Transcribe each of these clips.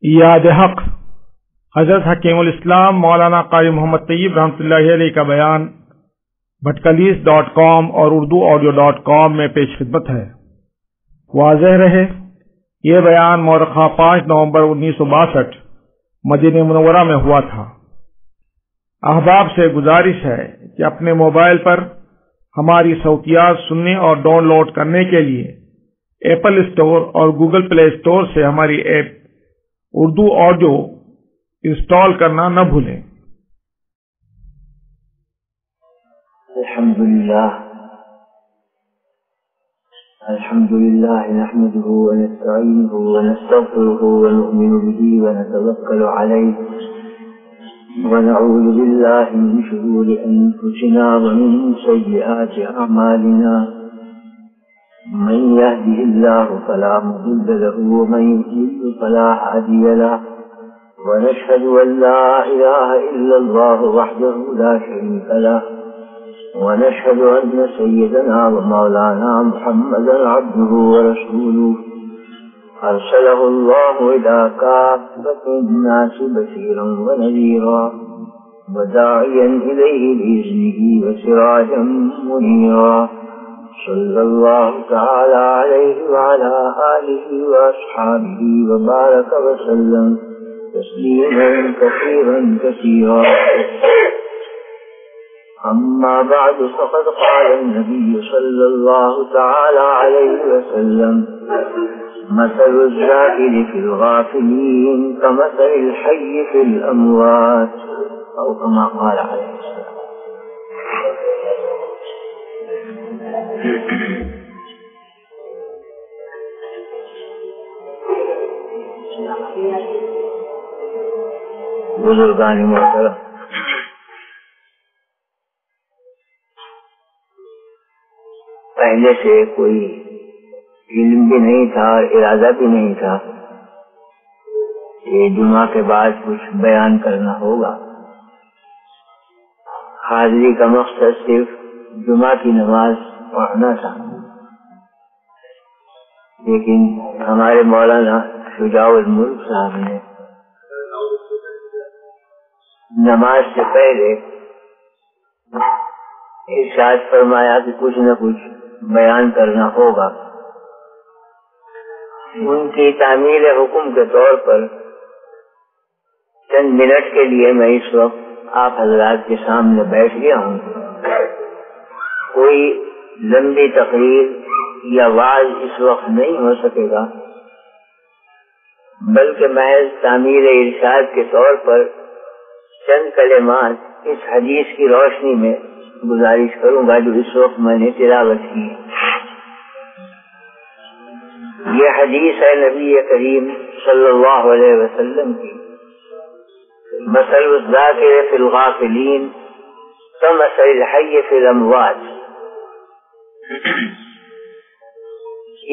یاد حق حضرت حکیم الاسلام مولانا قاری محمد طیب رحمۃ اللہ علیہ کا بیان بھٹکلیس.com اور urduaudio.com میں پیش خدمت ہے۔ واضح رہے یہ بیان مورخہ 5 نومبر 1962 مدینہ منورہ میں ہوا تھا۔ احباب سے گزارش ہے کہ اپنے موبائل پر ہماری صوتیات سننے اور ڈاؤن لوڈ کرنے کے لیے ایپل اسٹور اور گوگل پلے اسٹور سے ہماری ایپ اردو آڈیو انسٹال کرنا نہ بھولیں۔ الحمد لله نحمده ونستعينه ونستغفره ونؤمن به ونتوكل عليه ونعوذ بالله من شرور أنفسنا ومن سيئات أعمالنا من يهده الله فلا مضل له ومن يضلل فلا هادي له ونشهد أن لا إله إلا الله وحده لا شريك له ونشهد أن سيدنا ومولانا محمدا عبده ورسوله أرسله الله إلى كافة الناس بشيرا ونذيرا وداعيا إليه بإذنه وسراجا منيرا صلى الله تعالى عليه وعلى آله وأصحابه وبارك وسلم تسليما كثيرا كثيرا أما بعد فقد قال النبي صلى الله تعالى عليه وسلم مثل الزاهد في الغافلين كمثل الحي في الأموات أو كما قال عليه السلام۔ بزرگان محترم، پہلے سے کوئی علم بھی نہیں تھا اور ارادہ بھی نہیں تھا کہ جمعہ کے بعد کچھ بیان کرنا ہوگا۔ حاضری کا مقصد صرف جمعہ کی نماز پڑھنا تھا، لیکن ہمارے مولانا شجاع الملک صاحب نے نماز سے پہلے ارشاد فرمایا کہ کچھ نہ کچھ بیان کرنا ہوگا۔ ان کی تعمیل حکم کے طور پر چند منٹ کے لیے میں اس وقت آپ حضرات کے سامنے بیٹھ گیا ہوں۔ کوئی لمبی تقریر یا وعظ اس وقت نہیں ہو سکے گا، بلکہ محض تعمیل ارشاد کے طور پر چند کلمات اس حدیث کی روشنی میں گزارش کروں گا جو اس وقت میں نے تلاوت کی۔ یہ حدیث ہے نبی کریم صلی اللہ علیہ وسلم کی، مثل الذاکر فی الغافلین کمثل الحی فی الاموات۔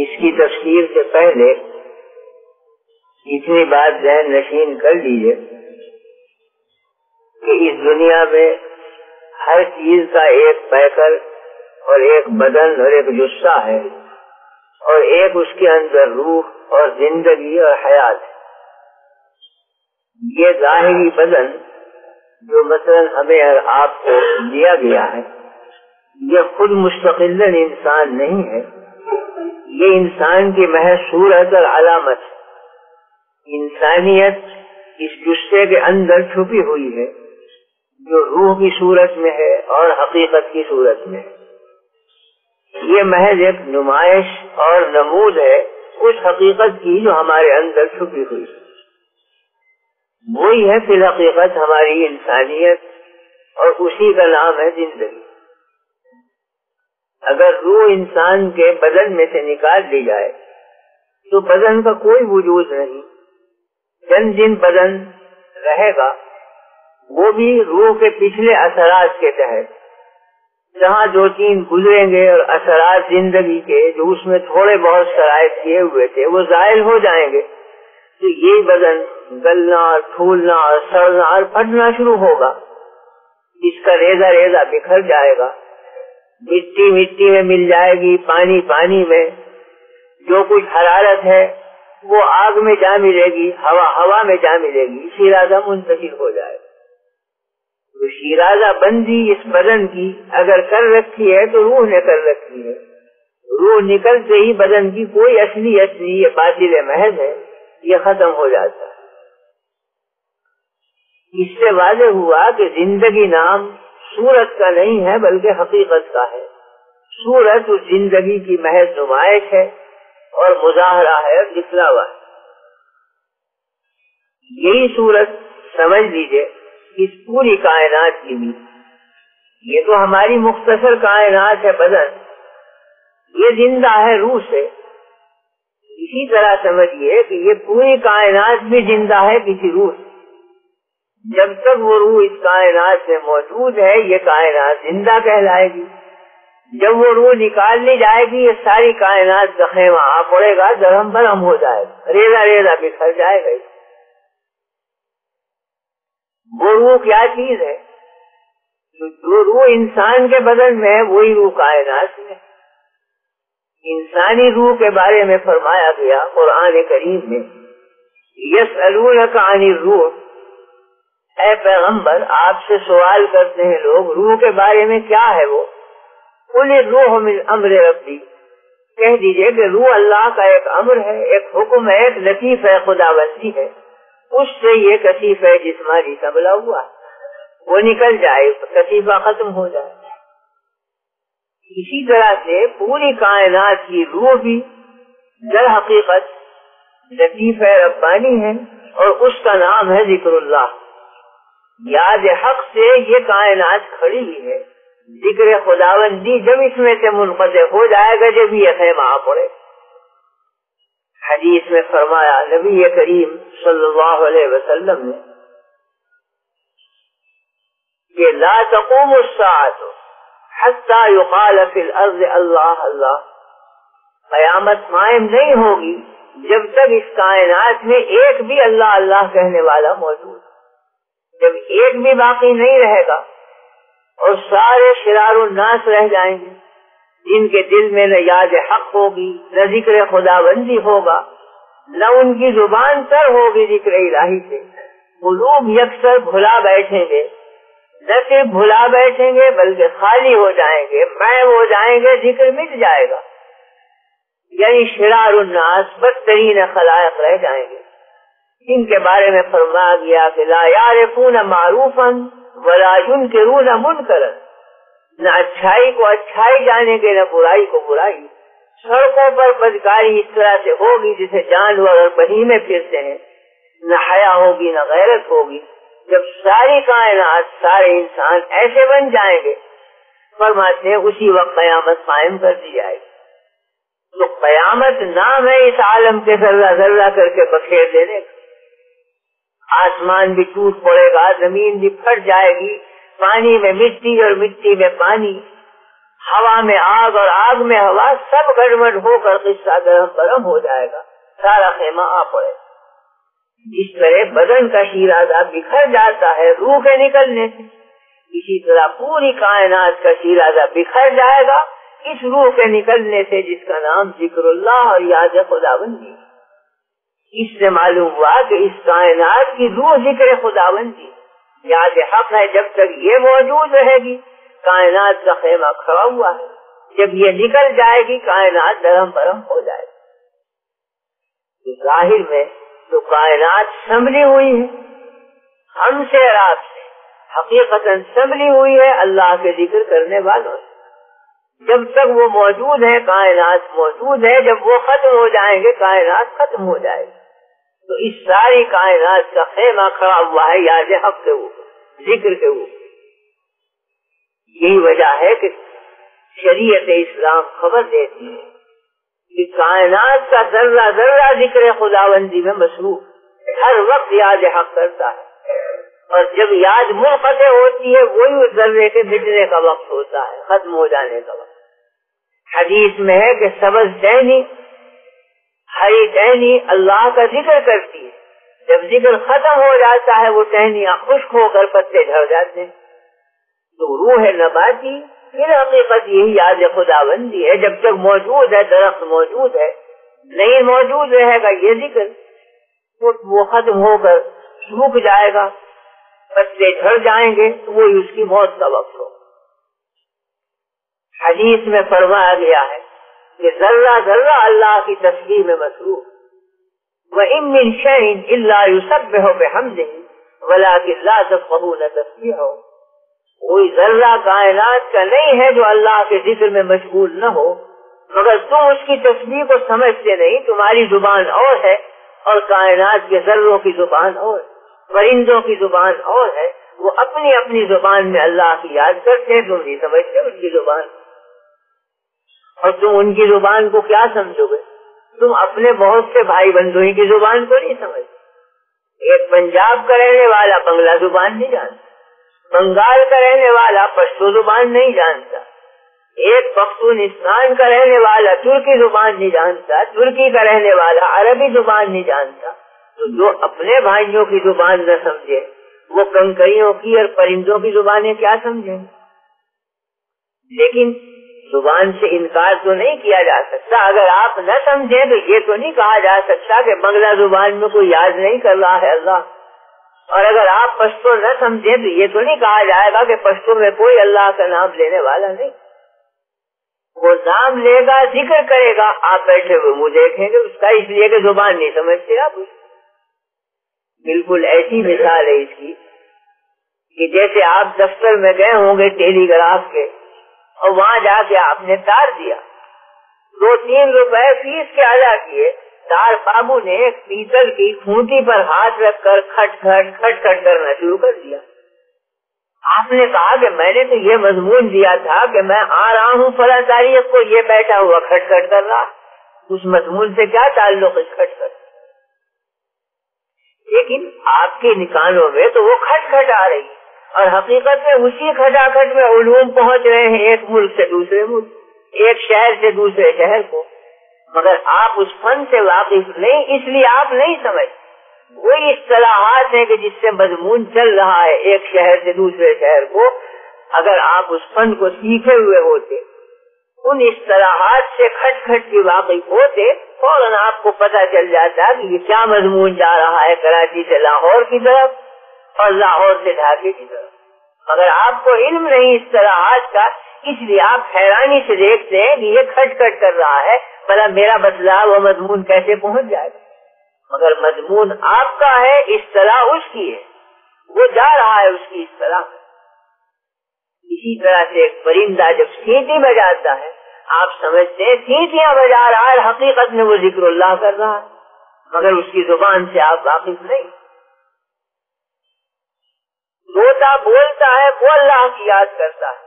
اس کی تفسیر سے پہلے اتنی بات ذہن نشین کر لیجئے کہ اس دنیا میں ہر چیز کا ایک پیکر اور ایک بدن اور ایک جثہ ہے، اور ایک اس کے اندر روح اور زندگی اور حیات ہے۔ یہ ظاہری بدن جو مثلا ہمیں اور آپ کو دیا گیا ہے، یہ خود مستقلاً انسان نہیں ہے، یہ انسان کی محض صورت اور علامت ہے۔ انسانیت اس جثے کے اندر چھپی ہوئی ہے جو روح کی صورت میں ہے اور حقیقت کی صورت میں ہے۔ یہ محض ایک نمائش اور نمود ہے اس حقیقت کی جو ہمارے اندر چھپی ہوئی ہے۔ وہی ہے فی الحقیقت ہماری انسانیت، اور اسی کا نام ہے زندگی۔ اگر روح انسان کے بدن میں سے نکال دی جائے تو بدن کا کوئی وجود نہیں۔ چند دن بدن رہے گا، وہ بھی روح کے پچھلے اثرات کے تحت، جہاں 2-3 گزریں گے اور اثرات زندگی کے جو اس میں تھوڑے بہت شرائط کیے ہوئے تھے وہ زائل ہو جائیں گے، تو یہ بدن گلنا اور پھولنا اور سڑنا اور پھٹنا شروع ہوگا۔ اس کا ریزہ ریزہ بکھر جائے گا، مٹی میں مل جائے گی، پانی میں، جو کچھ حرارت ہے وہ آگ میں جا ملے گی، ہوا میں جا ملے گی، شیرازہ منتشر ہو جائے گا۔ تو شیرازہ بندی اس بدن کی اگر کر رکھی ہے تو روح نے کر رکھی ہے، روح نکلتے ہی بدن کی کوئی اصلیت نہیں، یہ باطل محض ہے، یہ ختم ہو جاتا ہے۔ اس سے واضح ہوا کہ زندگی نام صورت کا نہیں ہے بلکہ حقیقت کا ہے۔ صورت اس زندگی کی محض نمائش ہے اور مظاہرہ ہے اور دکھلاوا ہے۔ یہی صورت سمجھ لیجئے اس پوری کائنات کی بھی۔ یہ تو ہماری مختصر کائنات ہے بدن، یہ زندہ ہے روح سے۔ اسی طرح سمجھیے کہ یہ پوری کائنات بھی زندہ ہے کسی روح سے۔ جب تک وہ روح اس کائنات میں موجود ہے یہ کائنات زندہ کہلائے گی۔ جب وہ روح نکال لی جائے گی یہ ساری کائنات کا خیمہ آ پڑے گا، درہم برہم ہو جائے گا، ریزہ ریزہ بکھر جائے گا۔ وہ روح کیا چیز ہے؟ جو روح انسان کے بدن میں ہے وہی روح کائنات میں۔ انسانی روح کے بارے میں فرمایا گیا قرآن کریم میں، یسألونک عن الروح، اے پیغمبر آپ سے سوال کرتے ہیں لوگ روح کے بارے میں، کیا ہے وہ؟ قل الروح من امر ربی، کہہ دیجئے کہ روح اللہ کا ایک امر ہے، ایک حکم ہے، ایک لطیف ہے، خداوندی ہے، اس سے یہ کثیفہ جسمانی سنبھلا ہوا ہے، وہ نکل جائے، کثیفہ ختم ہو جائے۔ اسی طرح سے پوری کائنات کی روح بھی در حقیقت لطیفہ ربانی ہے اور اس کا نام ہے ذکر اللہ۔ یاد حق سے یہ کائنات کھڑی ہوئی ہے، ذکر خداوندی جب اس میں سے منقطع ہو جائے گا جب یہ خیمہ آ پڑے۔ حدیث میں فرمایا نبی کریم صلی اللہ علیہ وسلم نے کہ لا تقوم الساعة حتى يقال في الارض اللہ اللہ، قیامت قائم نہیں ہوگی جب تک اس کائنات میں ایک بھی اللہ اللہ کہنے والا موجود، جب ایک بھی باقی نہیں رہے گا اور سارے شرار الناس رہ جائیں گے جن کے دل میں نہ یاد حق ہوگی نہ ذکر خداوندی ہوگا، نہ ان کی زبان تر ہوگی ذکر الہی سے، قلوب یکسر بھلا بیٹھیں گے، نہ صرف بھلا بیٹھیں گے بلکہ خالی ہو جائیں گے، غائب ہو جائیں گے، ذکر مٹ جائے گا، یعنی شرار الناس بدترین خلائق رہ جائیں گے، ان کے بارے میں فرمایا گیا کہ لا یعرفون معروفا ولا ینکرون منکرا، نہ اچھائی کو اچھائی جانیں گے نہ برائی کو برائی۔ سڑکوں پر بدکاری اس طرح سے ہوگی جسے جانور اور بہیمے پھرتے ہیں، نہ حیا ہوگی نہ غیرت ہوگی۔ جب ساری کائنات سارے انسان ایسے بن جائیں گے فرماتے ہیں اسی وقت قیامت قائم کر دی جائے گی۔ تو قیامت نام ہے اس عالم کے ذرہ ذرہ کر کے بکھیر دینے کا۔ آسمان بھی ٹوٹ پڑے گا، زمین بھی پھٹ جائے گی، پانی میں مٹی اور مٹی میں پانی، ہوا میں آگ اور آگ میں ہوا، سب گڑبڑ ہو کر قصہ گرم برم ہو جائے گا، سارا خیمہ آ پڑے گا۔ جس طرح بدن کا شیرازہ بکھر جاتا ہے روح کے نکلنے سے، اسی طرح پوری کائنات کا شیرازہ بکھر جائے گا اس روح کے نکلنے سے جس کا نام ذکر اللہ اور یاد خداوندی۔ اس سے معلوم ہوا کہ اس کائنات کی روح ذکر خداوندی یاد حق ہے، جب تک یہ موجود رہے گی کائنات کا خیمہ کھڑا ہوا ہے، جب یہ نکل جائے گی کائنات درہم برہم ہو جائے گی۔ ظاہر میں تو کائنات سنبھلی ہوئی ہے، ہم سے اور آپ سے حقیقتاً سنبھلی ہوئی ہے اللہ کے ذکر کرنے والوں سے۔ جب تک وہ موجود ہے کائنات موجود ہے، جب وہ ختم ہو جائیں گے کائنات ختم ہو جائے گی۔ تو اس ساری کائنات کا خیمہ کھڑا ہوا ہے یاد حق کے اوپر، ذکر کے اوپر۔ یہی وجہ ہے کہ شریعت اسلام خبر دیتی ہے کہ کائنات کا ذرہ ذرہ ذکر خداوندی میں مصروف، ہر وقت یاد حق کرتا ہے، اور جب یاد منقطع ہوتی ہے وہی اس ذرے کے مٹنے کا وقت ہوتا ہے، ختم ہو جانے کا وقت۔ حدیث میں ہے کہ سبز ٹہنی ہری ٹہنی اللہ کا ذکر کرتی ہے، جب ذکر ختم ہو جاتا ہے وہ ٹہنیاں خشک ہو کر پتے جھڑ جاتے ہیں۔ تو روح نباتی پھر حقیقت یہی یاد خداوندی ہے، جب تک موجود ہے درخت موجود ہے، نہیں موجود رہے گا یہ ذکر، وہ ختم ہو کر سوکھ جائے گا، پتے جھڑ جائیں گے، وہی اس کی موت کا وقت ہو۔ حدیث میں فرمایا گیا ہے کہ ذرہ ذرہ اللہ کی تسبیح میں مصروف، وَإِن مِّن شَيْءٍ إِلَّا يُسَبِّحُ بِحَمْدِهِ وَلَٰكِن لَّا تَفْقَهُونَ تَسْبِيحَهُ، کوئی ذرہ کائنات کا نہیں ہے جو اللہ کے ذکر میں مشغول نہ ہو، مگر تم اس کی تسبیح کو سمجھتے نہیں۔ تمہاری زبان اور ہے اور کائنات کے ذروں کی زبان اور ہے، پرندوں کی زبان اور ہے، وہ اپنی اپنی زبان میں اللہ کی یاد کرتے ہیں، تم نہیں سمجھتے ان کی زبان، اور تم ان کی زبان کو کیا سمجھو گے؟ تم اپنے بہت سے بھائی بندوئی کی زبان کو نہیں سمجھتے۔ ایک پنجاب کا رہنے والا بنگلہ زبان نہیں جانتا، بنگال کا رہنے والا پشتو زبان نہیں جانتا، ایک پختونستان کا رہنے والا ترکی زبان نہیں جانتا، ترکی کا رہنے والا عربی زبان نہیں جانتا۔ تو جو اپنے بھائیوں کی زبان نہ سمجھے وہ کنکریوں کی اور پرندوں کی زبانیں کیا سمجھیں؟ لیکن زبان سے انکار تو نہیں کیا جا سکتا۔ اگر آپ نہ سمجھیں تو یہ تو نہیں کہا جا سکتا کہ بنگلہ زبان میں کوئی یاد نہیں کر رہا ہے اللہ، اور اگر آپ پشتو نہ سمجھیں تو یہ تو نہیں کہا جائے گا کہ پشتو میں کوئی اللہ کا نام لینے والا نہیں۔ وہ نام لے گا، ذکر کرے گا، آپ بیٹھے ہوئے منہ دیکھیں گے اس کا، اس لیے کہ زبان نہیں سمجھتے آپ اس۔ بالکل ایسی مثال ہے اس کی کہ جیسے آپ دفتر میں گئے ہوں گے ٹیلی گراف کے، اور وہاں جا کے آپ نے تار دیا، 2-3 روپے فیس کے ادا کیے، تار بابو نے ایک پیتل کی کھونٹی پر ہاتھ رکھ کر کھٹ کھٹ کرنا شروع کر دیا۔ آپ نے کہا کہ میں نے تو یہ مضمون دیا تھا کہ میں آ رہا ہوں فلاں تاریخ کو، یہ بیٹھا ہوا کھٹ کر رہا، اس مضمون سے کیا تعلق ہے کھٹ کھٹ؟ لیکن آپ کے نکانوں میں تو وہ کھٹ کھٹ آ رہی، اور حقیقت میں اسی کھٹاکھٹ میں علوم پہنچ رہے ہیں ایک ملک سے دوسرے ملک، ایک شہر سے دوسرے شہر کو، مگر آپ اس فن سے واقف نہیں، اس لیے آپ نہیں سمجھ۔ وہی اصطلاحات ہیں کہ جس سے مضمون چل رہا ہے ایک شہر سے دوسرے شہر کو، اگر آپ اس فن کو سیکھے ہوئے ہوتے، ان اصطلاحات سے کھٹ کھٹ کی واقف ہوتے، فوراً آپ کو پتہ چل جاتا کہ یہ کیا مضمون جا رہا ہے کراچی سے لاہور کی طرف اور لاہور سے ڈھاکے کی طرف۔ مگر آپ کو علم نہیں اصطلاحات کا، اس لیے آپ حیرانی سے دیکھتے ہیں کہ یہ کھٹ کھٹ کر رہا ہے، بھلا میرا بدلا وہ مضمون کیسے پہنچ جائے گا؟ مگر مضمون آپ کا ہے، اصطلاح اس کی ہے، وہ جا رہا ہے اس کی اصطلاح میں۔ اسی طرح سے ایک پرندہ جب سیٹی بجاتا ہے، آپ سمجھتے ہیں سیٹیاں بجا رہا ہے، حقیقت میں وہ ذکر اللہ کر رہا ہے، مگر اس کی زبان سے آپ واقف نہیں۔ طوطا بولتا ہے، وہ اللہ کی یاد کرتا ہے،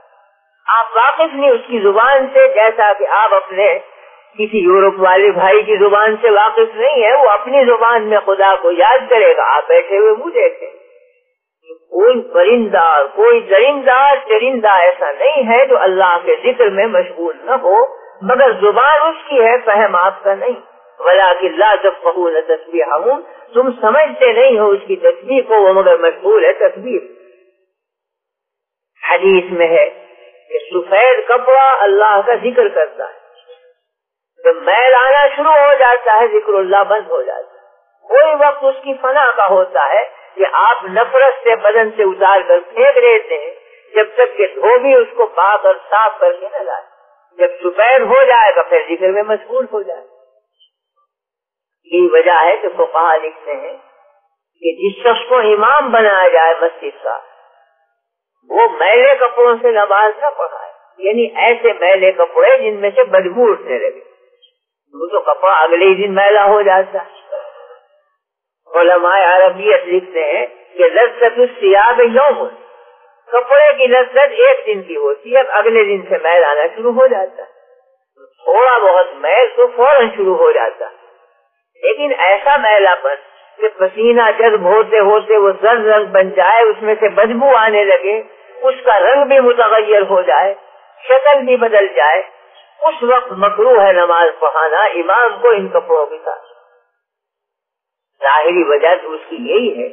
آپ واقف نہیں اس کی زبان سے، جیسا کہ آپ اپنے کسی یورپ والے بھائی کی زبان سے واقف نہیں ہے، وہ اپنی زبان میں خدا کو یاد کرے گا، آپ بیٹھے ہوئے منہ دیکھیں۔ کوئی پرندہ، کوئی درندہ چرندہ ایسا نہیں ہے جو اللہ کے ذکر میں مشغول نہ ہو، مگر زبان اس کی ہے، فہم آپ کا نہیں۔ وَلَٰكِن لَّا تَفْقَهُونَ تَسْبِيحَهُمْ، تم سمجھتے نہیں ہو اس کی تسبیح کو، وہ مگر مشغول ہے تسبیح۔ حدیث میں ہے کہ سفید کپڑا اللہ کا ذکر کرتا ہے، جب میل آنا شروع ہو جاتا ہے ذکر اللہ بند ہو جاتا ہے۔ کوئی وقت اس کی فنا کا ہوتا ہے کہ آپ نفرت سے بدن سے اتار کر پھینک دیتے ہیں، جب تک کہ دھوبی اس کو پاک اور صاف کر کے نہ لائے۔ جب سفید ہو جائے گا پھر ذکر میں مشغول ہو جائے۔ یہی وجہ ہے کہ فقہا لکھتے ہیں کہ جس شخص کو امام بنایا جائے مسجد کا، وہ میلے کپڑوں سے نماز نہ پڑھائے، یعنی ایسے میلے کپڑے جن میں سے بدبو اٹھنے لگے، وہ تو کپڑا اگلے ہی دن میلا ہو جاتا ہے۔ علماء عربیت لکھتے ہیں کہ لذت الثياب یوم، کپڑے کی لذت ایک دن کی ہوتی ہے، اگلے دن سے میل آنا شروع ہو جاتا ہے، تھوڑا بہت میل تو فوراً شروع ہو جاتا ہے، لیکن ایسا میلا پن کہ پسینہ جذب ہوتے ہوتے وہ زرد رنگ بن جائے، اس میں سے بدبو آنے لگے، اس کا رنگ بھی متغیر ہو جائے، شکل بھی بدل جائے، اس وقت مکروہ ہے نماز پڑھانا امام کو ان کپڑوں کے ساتھ۔ ظاہری وجہ تو اس کی یہی ہے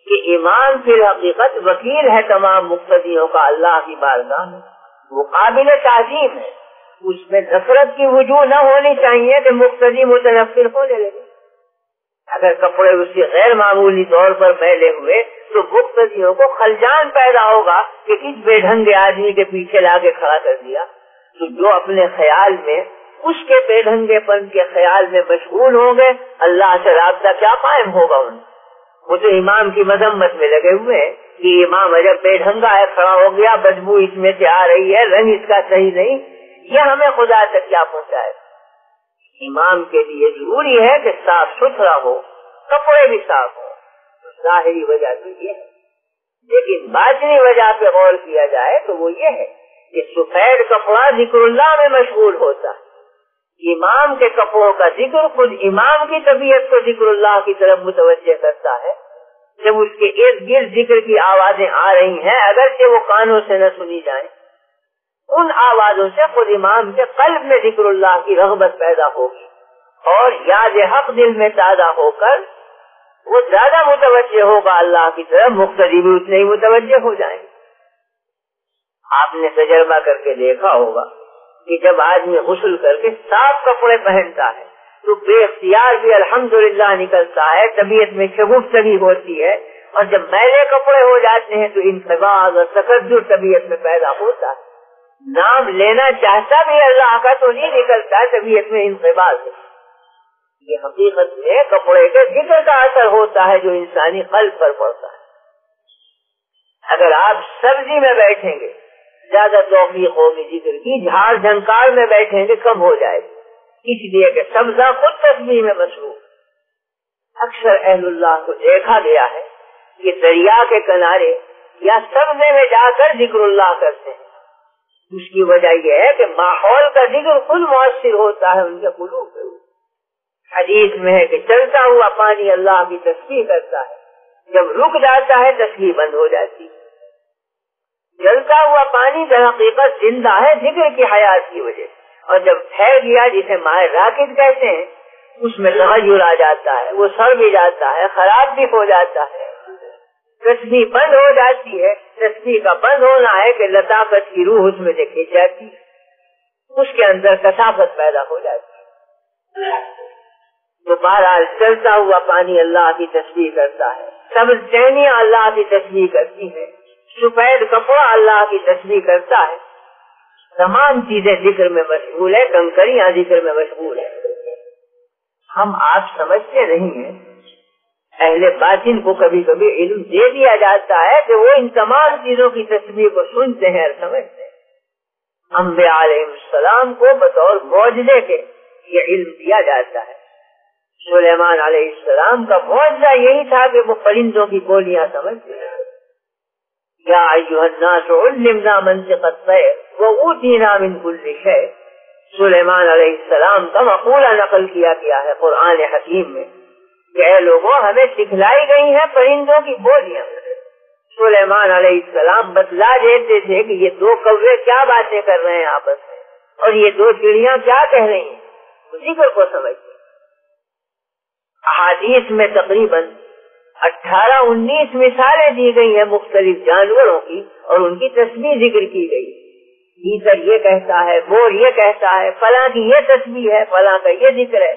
کہ امام فی الحقیقت وکیل ہے تمام مقتدیوں کا اللہ کی بارگاہ میں، وہ قابل تعظیم ہے، اس میں نفرت کی وجوہ نہ ہونی چاہیے کہ مقتدی متنفر ہونے لگے. اگر کپڑے اس کے غیر معمولی طور پر میلے ہوئے تو مقتدیوں کو خلجان پیدا ہوگا کہ کس بے ڈھنگے آدمی کے پیچھے لا کے کھڑا کر دیا. تو جو اپنے خیال میں اس کے بے ڈھنگے پن کے خیال میں مشغول ہوں گے, اللہ سے رابطہ کیا قائم ہوگا ان. وہ تو امام کی مذمت میں لگے ہوئے ہیں کہ امام اجب بے ڈھنگا ہے, کھڑا ہو گیا, بدبو اس میں سے آ رہی ہے, رنگ اس کا صحیح نہیں, یہ ہمیں خدا تک کیا پہنچائے. امام کے لیے ضروری ہے کہ صاف ستھرا ہو, کپڑے بھی صاف ہو. ظاہری وجہ تو یہ ہے, لیکن باطنی وجہ پہ غور کیا جائے تو وہ یہ ہے کہ سفید کپڑا ذکر اللہ میں مشغول ہوتا ہے. امام کے کپڑوں کا ذکر خود امام کی طبیعت کو ذکر اللہ کی طرف متوجہ کرتا ہے. جب اس کے ارد گرد ذکر کی آوازیں آ رہی ہیں, اگرچہ وہ کانوں سے نہ سنی جائیں, ان آوازوں سے خود امام کے قلب میں ذکر اللہ کی رغبت پیدا ہوگی اور یاد حق دل میں تازہ ہو کر وہ زیادہ متوجہ ہوگا اللہ کی طرف, مقتدی بھی اتنے ہی متوجہ ہو جائیں. آپ نے تجربہ کر کے دیکھا ہوگا کہ جب آدمی غسل کر کے صاف کپڑے پہنتا ہے تو بے اختیار بھی الحمدللہ نکلتا ہے, طبیعت میں شگفتگی ہوتی ہے, اور جب میلے کپڑے ہو جاتے ہیں تو انقباض اور تکدر طبیعت میں پیدا ہوتا ہے. نام لینا چاہتا بھی اللہ کا تو نہیں نکلتا, طبیعت میں انقباض ہے. یہ حقیقت میں کپڑے کے ذکر کا اثر ہوتا ہے جو انسانی قلب پر پڑتا ہے. اگر آپ سبزی میں بیٹھیں گے زیادہ توفیق ہوگی ذکر کی, جھاڑ جھنکار میں بیٹھیں گے کم ہو جائے گی, اس لیے کہ سبزہ خود تسبیح میں مصروف. اکثر اہل اللہ کو دیکھا گیا ہے کہ دریا کے کنارے یا سبزے میں جا کر ذکر اللہ کرتے ہیں. اس کی وجہ یہ ہے کہ ماحول کا ذکر خود مؤثر ہوتا ہے ان کے قلوب پہ. حدیث میں ہے کہ چلتا ہوا پانی اللہ کی تسبیح کرتا ہے, جب رک جاتا ہے تسبیح بند ہو جاتی ہے. چلتا ہوا پانی در حقیقت زندہ ہے ذکر کی حیات کی وجہ, اور جب ٹھہر گیا جسے مائع راکد کہتے ہیں اس میں تغیر آ جاتا ہے, وہ سڑ بھی جاتا ہے, خراب بھی ہو جاتا ہے, تسبیح بند ہو جاتی ہے. تسبیح کا بند ہونا ہے کہ لطافت کی روح اس میں سے کھینچ جاتی ہے, اس کے اندر کثافت پیدا ہو جاتی ہے. تو بہرحال چلتا ہوا پانی اللہ کی تسبیح کرتا ہے, سبز ٹہنیاں اللہ کی تسبیح کرتی ہیں, سفید کپڑا اللہ کی تسبیح کرتا ہے. تمام چیزیں ذکر میں مشغول ہے, کنکریاں ذکر میں مشغول ہے. ہم آپ سمجھتے نہیں ہیں, اہل باطن کو کبھی کبھی علم دے دیا جاتا ہے کہ وہ ان تمام چیزوں کی تسبیح کو سنتے ہیں اور سمجھتے ہیں. انبیاء علیہ السلام کو بطور معجزے کے یہ علم دیا جاتا ہے. سلیمان علیہ السلام کا معجزہ یہی تھا کہ وہ پرندوں کی بولیاں سمجھتے ہیں. یا ایھا الناس علمنا منطق الطیر وأوتینا من کل شیء. سلیمان علیہ السلام کا مقولہ نقل کیا گیا ہے قرآن حکیم میں کہ اے لوگوں ہمیں سکھلائی گئی ہیں پرندوں کی بولیاں. سلیمان علیہ السلام بتلا دیتے تھے کہ یہ دو کوے کیا باتیں کر رہے ہیں آپس میں, اور یہ دو چڑیاں کیا کہہ رہی ہیں, ذکر کو سمجھتے. احادیث میں تقریباً 18-19 مثالیں دی گئی ہیں مختلف جانوروں کی, اور ان کی تسبیح ذکر کی گئی. تیسر یہ کہتا ہے, مور یہ کہتا ہے, فلاں کی یہ تسبیح ہے, فلاں کا یہ ذکر ہے.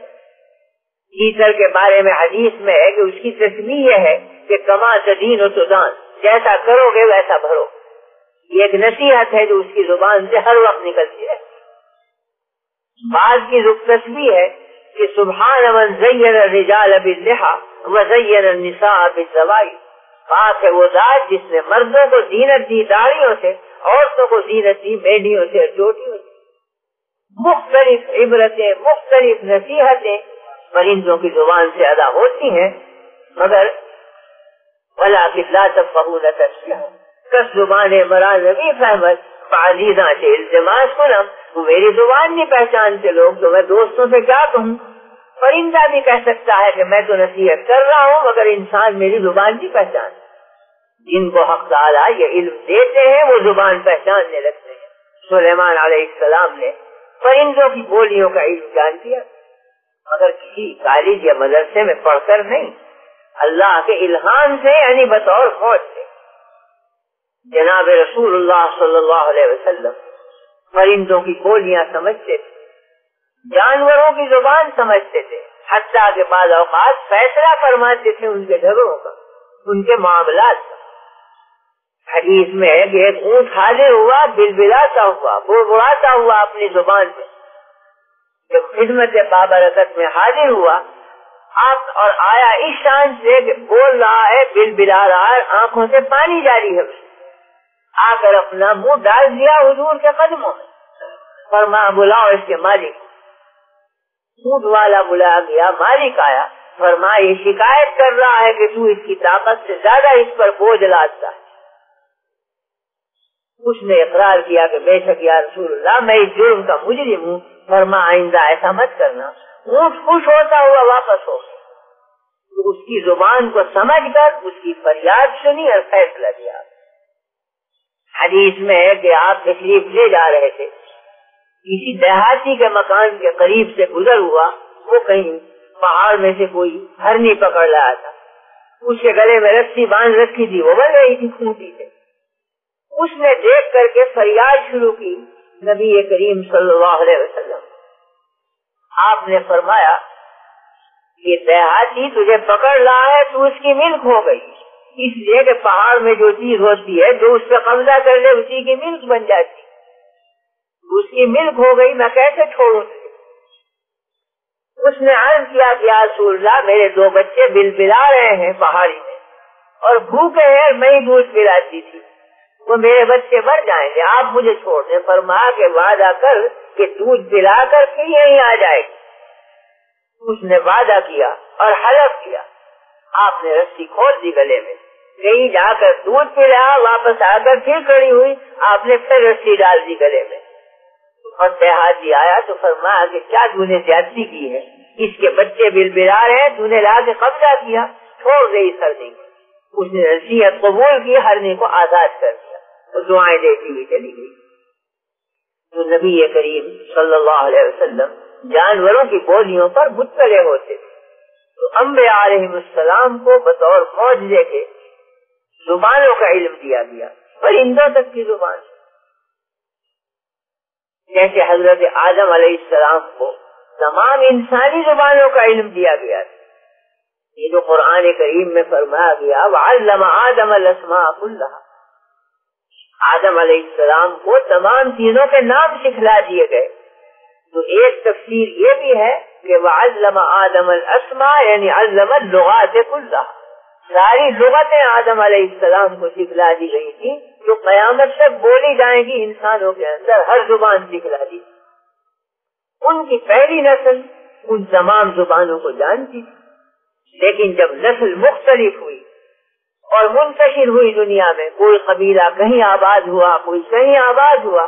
تیسر کے بارے میں حدیث میں ہے کہ اس کی تسبیح یہ ہے کہ کما تدین و تدان, جیسا کرو گے ویسا بھرو. یہ ایک نصیحت ہے جو اس کی زبان سے ہر وقت نکلتی ہے. بعض کی تسبیح ہے کہ سبحان من زین الرجال باللحى وزین النساء بالزوائی. پاک ہے وہ ذات جس نے مردوں کو زینت دی داڑھیوں سے, عورتوں کو زینت دی میڈیوں سے اور چوٹیوں سے. مختلف عبرتیں, مختلف نصیحتیں پرندوں کی زبان سے ادا ہوتی ہیں, مگر ولکن لا تفقهون تسبیحهم. کس زبان مرا نبی فہمت عزیزاں سے التماس کنم, وہ میری زبان نہیں پہچانتے لوگ تو میں دوستوں سے کیا کہوں. پرندہ بھی کہہ سکتا ہے کہ میں تو نصیحت کر رہا ہوں مگر انسان میری زبان نہیں پہچان. جن کو حق تعالیٰ یہ علم دیتے ہیں وہ زبان پہچاننے لگتے ہیں. سلیمان علیہ السلام نے پرندوں کی بولیوں کا علم جان دیا, مگر کسی کالج یا مدرسے میں پڑھ کر نہیں, اللہ کے الہام سے, یعنی بطور فوج سے. جناب رسول اللہ صلی اللہ علیہ وسلم پرندوں کی بولیاں سمجھتے تھے، جانوروں کی زبان سمجھتے تھے، حتیٰ کہ بعض اوقات فیصلہ فرماتے تھے ان کے جھگڑوں کا، ان کے معاملات کا۔ حدیث میں ہے کہ ایک اونٹ حاضر ہوا، بلبلاتا ہوا، بڑبڑاتا ہوا اپنی زبان سے، جب خدمت بابرکت میں حاضر ہوا اور آیا اس شان سے کہ بول رہا ہے، بلبلا رہا ہے، آنکھوں سے پانی جاری ہے، آ کر اپنا منہ ڈال دیا حضور کے قدموں میں، فرمایا بلاؤ اس کے مالک۔ اونٹ والا بلا گیا، مالک آیا، فرمایا یہ شکایت کر رہا ہے کہ تو اس کی طاقت سے زیادہ اس پر بوجھ لادتا ہے۔ اس نے اقرار کیا کہ بے شک یا رسول اللہ میں اس جرم کا مجرم ہوں، فرمایا آئندہ ایسا مت کرنا۔ اونٹ خوش ہوتا ہوا واپس ہو گیا، تو اس کی زبان کو سمجھ کر اس کی فریاد سنی اور فیصلہ دیا۔ حدیث میں ہے کہ آپ تشریف لے جا رہے تھے، کسی دیہاتی کے مکان کے قریب سے گزر ہوا، وہ کہیں پہاڑ میں سے کوئی ہرنی پکڑ رہا تھا، اس کے گلے میں رسی باندھ رکھی تھی، وہ بڑھ رہی تھی کھوٹی سے۔ اس نے دیکھ کر کے فریاد شروع کی نبی کریم صلی اللہ علیہ وسلم۔ آپ نے فرمایا یہ دیہاتی تجھے پکڑ رہا ہے، تو اس کی ملک ہو گئی، اس لیے کہ پہاڑ میں جو چیز ہوتی ہے جو اس پہ قبضہ کر لے اسی کی ملک بن جاتی، اس کی ملک ہو گئی، میں کیسے چھوڑوں؟ اس نے عرض کیا کہ یا رسول اللہ میرے 2 بچے بلبلا رہے ہیں پہاڑی میں اور بھوکے ہیں، میں ہی دودھ پلاتی تھی، وہ میرے بچے مر جائیں گے، آپ مجھے چھوڑ دیں۔ فرمایا کہ وعدہ کر کہ دودھ پلا کر پھر یہیں آ جائے گی۔ اس نے وعدہ کیا اور حلف کیا۔ آپ نے رسی کھول دی گلے میں، کہیں جا کر دودھ پلایا، واپس آ کر پھر کھڑی ہوئی، آپ نے پھر رسی ڈال دی گلے میں، اور دیہاتی آیا تو فرمایا کہ کیا تو نے زیادتی کی ہے، اس کے بچے بلبلا رہے ہیں، تو نے لا کے قبضہ کیا، چھوڑ گئی ہرنی کو۔ اس نے نصیحت قبول کی، ہرنی کو آزاد کر دیا، تو دعائیں دیتی ہوئی چلی گئی۔ تو نبی کریم صلی اللہ علیہ وسلم جانوروں کی بولیوں پر مطلع ہوتے تھے، تو انبیاء علیہ السلام کو بطور معجزے کے زبانوں کا علم دیا گیا، پرندوں تک کی زبان، جیسے حضرت آدم علیہ السلام کو تمام انسانی زبانوں کا علم دیا گیا تھا۔ یہ جو قرآن کریم میں فرمایا گیا وَعَلَّمَ آدَمَ الْأَسْمَاءَ كُلَّهَا، آدم علیہ السلام کو تمام چیزوں کے نام سکھلا دیے گئے۔ تو ایک تفسیر یہ بھی ہے کہ وَعَلَّمَ آدَمَ الْأَسْمَاءَ یعنی عَلَّمَ اللُّغَاتِ كُلَّهَا، ساری لغتیں آدم علیہ السلام کو سکھلا دی گئی تھی جو قیامت تک بولی جائیں گی انسانوں کے اندر، ہر زبان سکھلا دی۔ ان کی پہلی نسل ان تمام زبانوں کو جانتی تھی، لیکن جب نسل مختلف ہوئی اور منتشر ہوئی دنیا میں، کوئی قبیلہ کہیں آباد ہوا، کوئی کہیں آباد ہوا،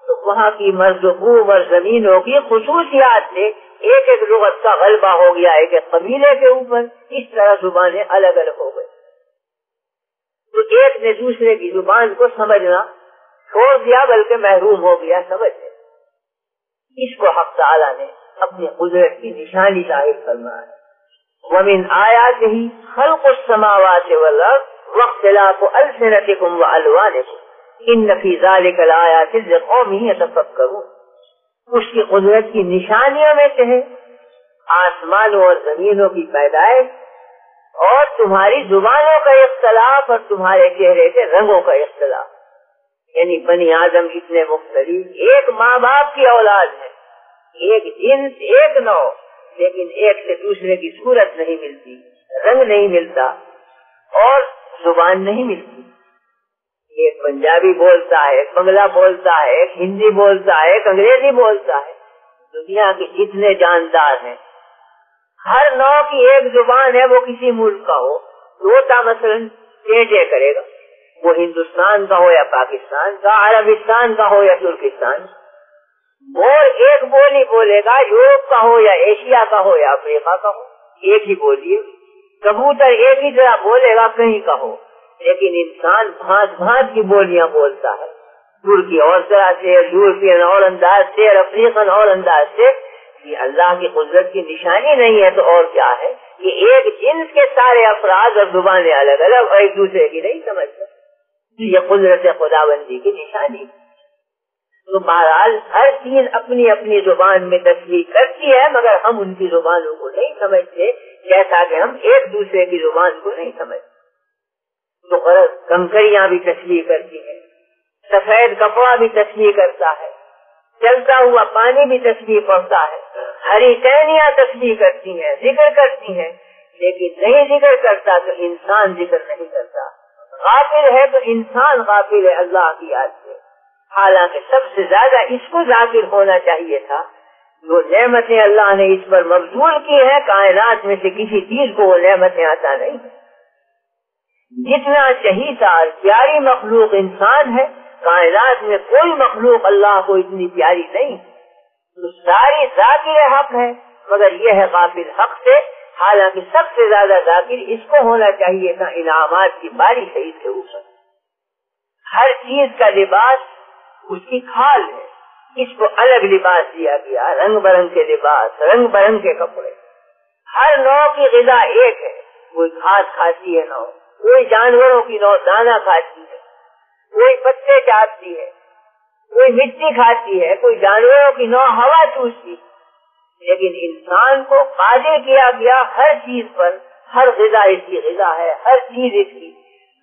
تو وہاں کی مرزقوب اور زمینوں کی خصوصیات سے ایک ایک لغت کا غلبہ ہو گیا ایک ایک قبیلے کے اوپر، اس طرح زبانیں الگ الگ ہو گئی۔ تو ایک نے دوسرے کی زبان کو سمجھنا چھوڑ دیا، بلکہ محروم ہو گیا سمجھنے۔ اس کو حق تعالیٰ نے اپنی قدرت کی نشانی ظاہر فرمایا ہے۔ وَمِنْ آيَاتِهِ خَلْقُ السَّمَاوَاتِ وَالْأَرْضِ وَاخْتِلَافُ أَلْسِنَتِكُمْ وَأَلْوَانِكُمْ إِنَّ فِي ذَلِكَ لَآيَاتٍ لِقَوْمٍ يَتَفَكَّرُونَ۔ اس کی قدرت کی نشانیوں میں سے ہے آسمانوں اور زمینوں کی پیدائش اور تمہاری زبانوں کا اختلاف اور تمہارے چہرے کے رنگوں کا اختلاف، یعنی بنی آدم اتنے مختلف، ایک ماں باپ کی اولاد ہے، ایک جنس ایک نو، لیکن ایک سے دوسرے کی صورت نہیں ملتی، رنگ نہیں ملتا اور زبان نہیں ملتی۔ ایک پنجابی بولتا ہے، ایک بنگلہ بولتا ہے، ایک ہندی بولتا ہے، ایک انگریزی بولتا ہے۔ دنیا کے جتنے جاندار ہیں ہر نو کی ایک زبان ہے، وہ کسی ملک کا ہو، روتا مثلاً چے کرے گا، وہ ہندوستان کا ہو یا پاکستان کا، عربستان کا ہو یا ترکستان، مور ایک بولی بولے گا، یورپ کا ہو یا ایشیا کا ہو یا افریقہ کا ہو، ایک ہی بولی ہے۔ کبوتر ایک ہی طرح بولے گا کہیں کا ہو، لیکن انسان بھانت بھانت کی بولیاں بولتا ہے، ترکی اور طرح سے، یورپین اور انداز سے، اور افریقن اور انداز سے۔ یہ اللہ کی قدرت کی نشانی نہیں ہے تو اور کیا ہے؟ یہ ایک جنس کے سارے افراد اور زبانیں الگ الگ اور ایک دوسرے کی نہیں سمجھتے، یہ قدرت خداوندی کی نشانی۔ تو بہرحال ہر چیز اپنی اپنی زبان میں تسبیح کرتی ہے، مگر ہم ان کی زبانوں کو نہیں سمجھتے، جیسا کہ ہم ایک دوسرے کی زبان کو نہیں سمجھتے۔ تو کنکریاں بھی تسبیح کرتی ہیں، سفید کپڑا بھی تسبیح کرتا ہے، چلتا ہوا پانی بھی تسبیح پڑھتا ہے، ہری ٹہنیاں تسبیح کرتی ہیں، ذکر کرتی ہیں، لیکن نہیں ذکر کرتا تو انسان ذکر نہیں کرتا، غافل ہے تو انسان غافل ہے اللہ کی یاد سے، حالانکہ سب سے زیادہ اس کو ذاکر ہونا چاہیے تھا۔ جو نعمتیں اللہ نے اس پر مبذول کی ہیں، کائنات میں سے کسی چیز کو وہ نعمتیں عطا نہیں ہیں۔ جتنا چہیتا اور پیاری مخلوق انسان ہے، کائنات میں کوئی مخلوق اللہ کو اتنی پیاری نہیں، تو ساری ذاکر حق ہے، مگر یہ ہے غافل حق سے، حالانکہ سب سے زیادہ ذاکر اس کو ہونا چاہیے تھا، انعامات کی بارش ہے اس کے اوپر۔ ہر چیز کا لباس اس کی کھال ہے، اس کو الگ لباس دیا گیا، رنگ برنگ کے لباس، رنگ برنگ کے کپڑے، ہر نوع کی غذا ایک ہے، کوئی گھاس کھاتی ہے نو، کوئی جانوروں کی نوع دانا کھاتی ہے، کوئی پتے چاٹتی ہے، کوئی مٹی کھاتی ہے، کوئی جانوروں کی نوع ہوا چوستی ہے، لیکن انسان کو قادر کیا گیا ہر چیز پر، ہر غذا اس کی غذا ہے، ہر چیز اس کی،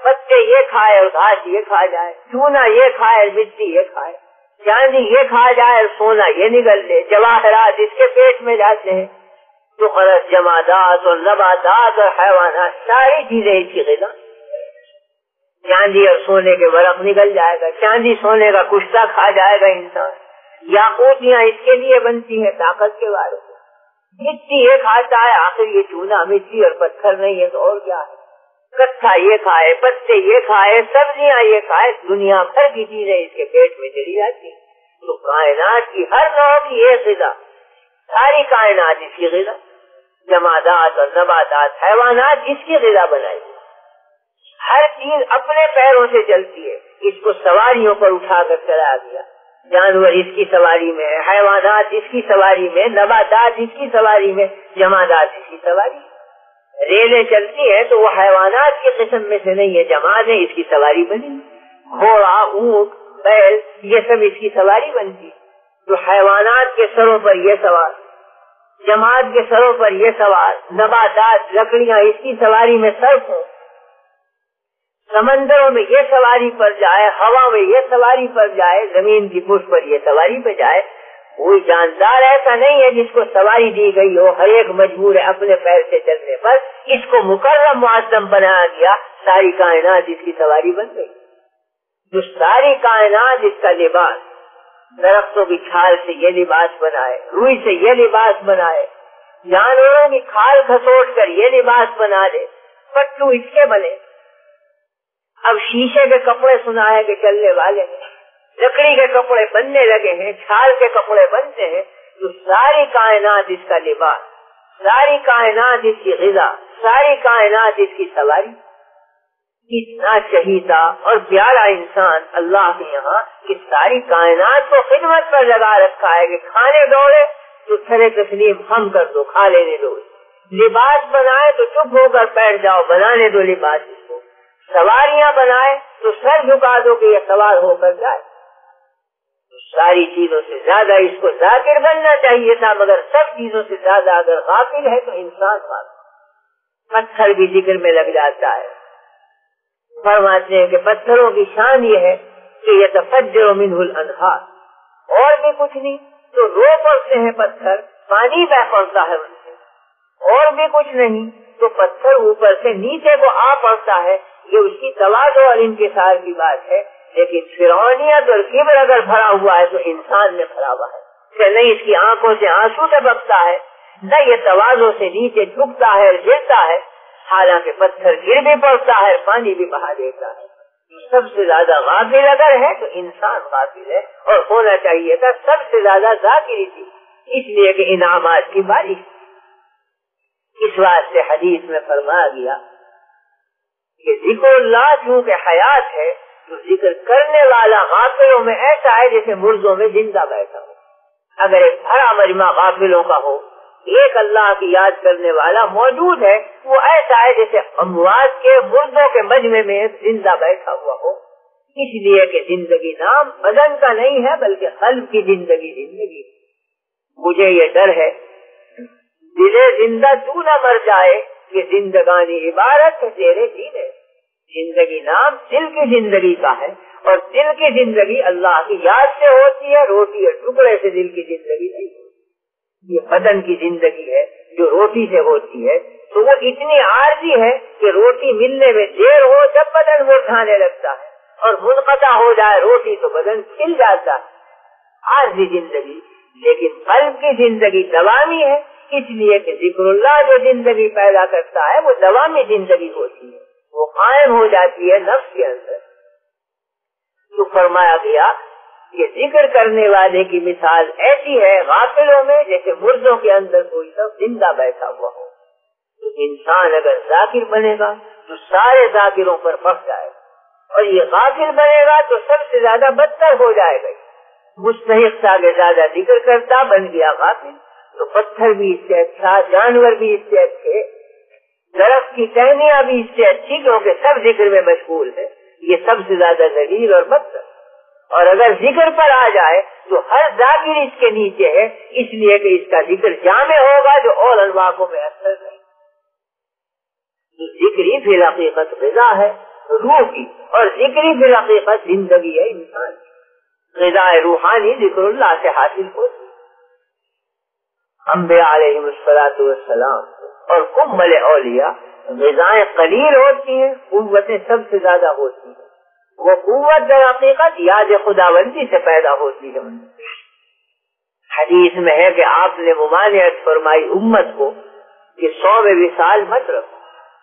پتے یہ کھائے اور گھاس یہ کھا جائے، چونا یہ کھائے اور مٹی یہ کھائے، چاندی یہ کھا جائے اور سونا یہ نگل لے، جواہرات اس کے پیٹ میں جاتے ہیں، تو غلط جمادات اور نباتات اور حیوانات ساری چیزیں اس کی غذا۔ چاندی اور سونے کے ورق نگل جائے گا، چاندی سونے کا کشتہ کھا جائے گا انسان، یاقوتیاں اس کے لیے بنتی ہیں طاقت کے بارے میں، مٹی یہ کھاتا ہے، آخر یہ چونا مٹی اور پتھر نہیں ہے تو اور کیا ہے، کچھا یہ کھائے، پتے یہ کھائے، سبزیاں یہ کھائے، دنیا بھر کی چیزیں اس کے پیٹ میں چلی جاتی ہیں۔ تو کائنات کی ہر نوع کی یہ غذا، ساری کائنات اس کی غذا، جمادات اور نباتات حیوانات اس کی غذا بنائی، ہر چیز اپنے پیروں سے چلتی ہے، اس کو سواریوں پر اٹھا کر چلایا گیا، جانور اس کی سواری میں، حیوانات اس کی سواری میں، نباتات اس کی سواری میں، جمادات اس کی سواری میں۔ ریلیں چلتی ہیں تو وہ حیوانات کی قسم میں سے نہیں ہے، جماعتیں اس کی سواری بنی، گھوڑا، اونٹ، بیل یہ سب اس کی سواری بنتی، تو حیوانات کے سروں پر یہ سوار، جماعت کے سروں پر یہ سوار، نباتات لکڑیاں اس کی سواری میں صرف ہوں، سمندروں میں یہ سواری پر جائے، ہوا میں یہ سواری پر جائے، زمین کی پشت پر یہ سواری پہ جائے، کوئی جاندار ایسا نہیں ہے جس کو سواری دی گئی ہو، ہر ایک مجبور ہے اپنے پیر سے چلنے پر، اس کو مکرم معظم بنایا گیا، ساری کائنات اس کی سواری بن گئی، جو ساری کائنات اس کا لباس، درختوں کی چھال سے یہ لباس بنائے، روئی سے یہ لباس بنائے، جانوروں کی کھال کھسوٹ کر یہ لباس بنا دے، پٹو اس کے بنے، اب شیشے کے کپڑے سنائے کہ چلنے والے ہیں، لکڑی کے کپڑے بننے لگے ہیں، چھال کے کپڑے بنتے ہیں، تو ساری کائنات اس کا لباس، ساری کائنات اس کی غذا، ساری کائنات اس کی سواری۔ اتنا چہیتا اور پیارا انسان اللہ کے یہاں کہ ساری کائنات کو خدمت پر لگا رکھا ہے کہ کھانے دوڑے تو سر تسلیم ہم کر دو، کھا لینے دو، لباس بنائے تو چپ ہو کر بیٹھ جاؤ، بنانے دو لباس اس کو، سواریاں بنائے تو سر جھکا دو کہ یہ سوار ہو کر جائے۔ ساری چیزوں سے زیادہ اس کو ذاکر بننا چاہیے تھا، مگر سب چیزوں سے زیادہ اگر غافل ہے تو انسان غافل۔ پتھر بھی ذکر میں لگ جاتا ہے، فرماتے ہیں کہ پتھروں کی شان یہ ہے کہ یتفجر منہ الانہار، اور بھی کچھ نہیں تو رو پڑتے ہیں پتھر، پانی بہ پڑتا ہے ان سے، اور بھی کچھ نہیں تو پتھر اوپر سے نیچے کو آ پڑتا ہے، یہ اس کی تواضع اور انکسار کی بات ہے۔ لیکن فرعونیت اور کبر اگر بھرا ہوا ہے تو انسان میں بھرا ہوا ہے کہ نہیں اس کی آنکھوں سے آنسو ٹپکتا ہے، نہ یہ تواضع سے نیچے جھکتا ہے اور گرتا ہے، حالانکہ پتھر گر بھی پڑتا ہے، پانی بھی بہا دیتا ہے۔ سب سے زیادہ غافل اگر ہے تو انسان غافل ہے، اور ہونا چاہیے تھا سب سے زیادہ ذاکری تھی، اس لیے کہ انعامات کی بارش۔ اس بات سے حدیث میں فرمایا گیا کہ ذکر اللہ چونکہ حیات ہے تو ذکر کرنے والا غافلوں میں ایسا ہے جیسے مردوں میں زندہ بیٹھا ہو۔ اگر ایک بڑا مجمع غافلوں کا ہو، ایک اللہ کی یاد کرنے والا موجود ہے، وہ ایسا ہے جیسے اموات کے مردوں کے مجمع میں زندہ بیٹھا ہوا ہو۔ اس لیے کہ زندگی نام بدن کا نہیں ہے بلکہ قلب کی زندگی. مجھے یہ ڈر ہے دل زندہ تو نہ مر جائے کہ زندگانی عبارت ہے تیرے جینے. زندگی نام دل کی زندگی کا ہے اور دل کی زندگی اللہ کی یاد سے ہوتی ہے. روٹی اور ٹکڑے سے دل کی زندگی نہیں ہوتی. یہ بدن کی زندگی ہے جو روٹی سے ہوتی ہے تو وہ اتنی عارضی ہے کہ روٹی ملنے میں دیر ہو جب بدن وہ کھانے لگتا ہے اور منقطع ہو جائے روٹی تو بدن کھل جاتا ہے. عارضی زندگی. لیکن قلب کی زندگی دوامی ہے اس لیے کہ ذکر اللہ جو زندگی پیدا کرتا ہے وہ دوامی زندگی ہوتی ہے. وہ قائم ہو جاتی ہے نفس کے اندر. تو فرمایا گیا کہ ذکر کرنے والے کی مثال ایسی ہے غافلوں میں جیسے مردوں کے اندر کوئی شخص زندہ بیٹھا ہوا ہو. تو انسان اگر ذاکر بنے گا تو سارے ذاکروں پر بخش جائے گا اور یہ غافل بنے گا تو سب سے زیادہ بدتر ہو جائے گا. مستحق سے آگے زیادہ ذکر کرتا بن گیا غافل تو پتھر بھی اس سے اچھا, جانور بھی اس سے اچھے, درخت کی ٹہنیاں بھی اس سے اچھی کیونکہ سب ذکر میں مشغول ہے. یہ سب سے زیادہ ذلیل اور بدتر. اور اگر ذکر پر آ جائے تو ہر ذاکر اس کے نیچے ہے اس لیے کہ اس کا ذکر جامع ہوگا جو اور انواعوں میں اثر نہیں. ذکری فی الحقیقت غذا ہے روح کی اور ذکری فی الحقیقت زندگی ہے انسان کی. غذا روحانی ذکر اللہ سے حاصل ہوتی. انبیاء علیہم السلام اور کمل اولیاء غذائیں قلیل ہوتی ہیں, قوتیں سب سے زیادہ ہوتی ہیں. وہ قوت در حقیقت یاد خداوندی سے پیدا ہوتی ہے. حدیث میں ہے کہ آپ نے ممانعت فرمائی امت کو کہ 100 وصال مت رکھو,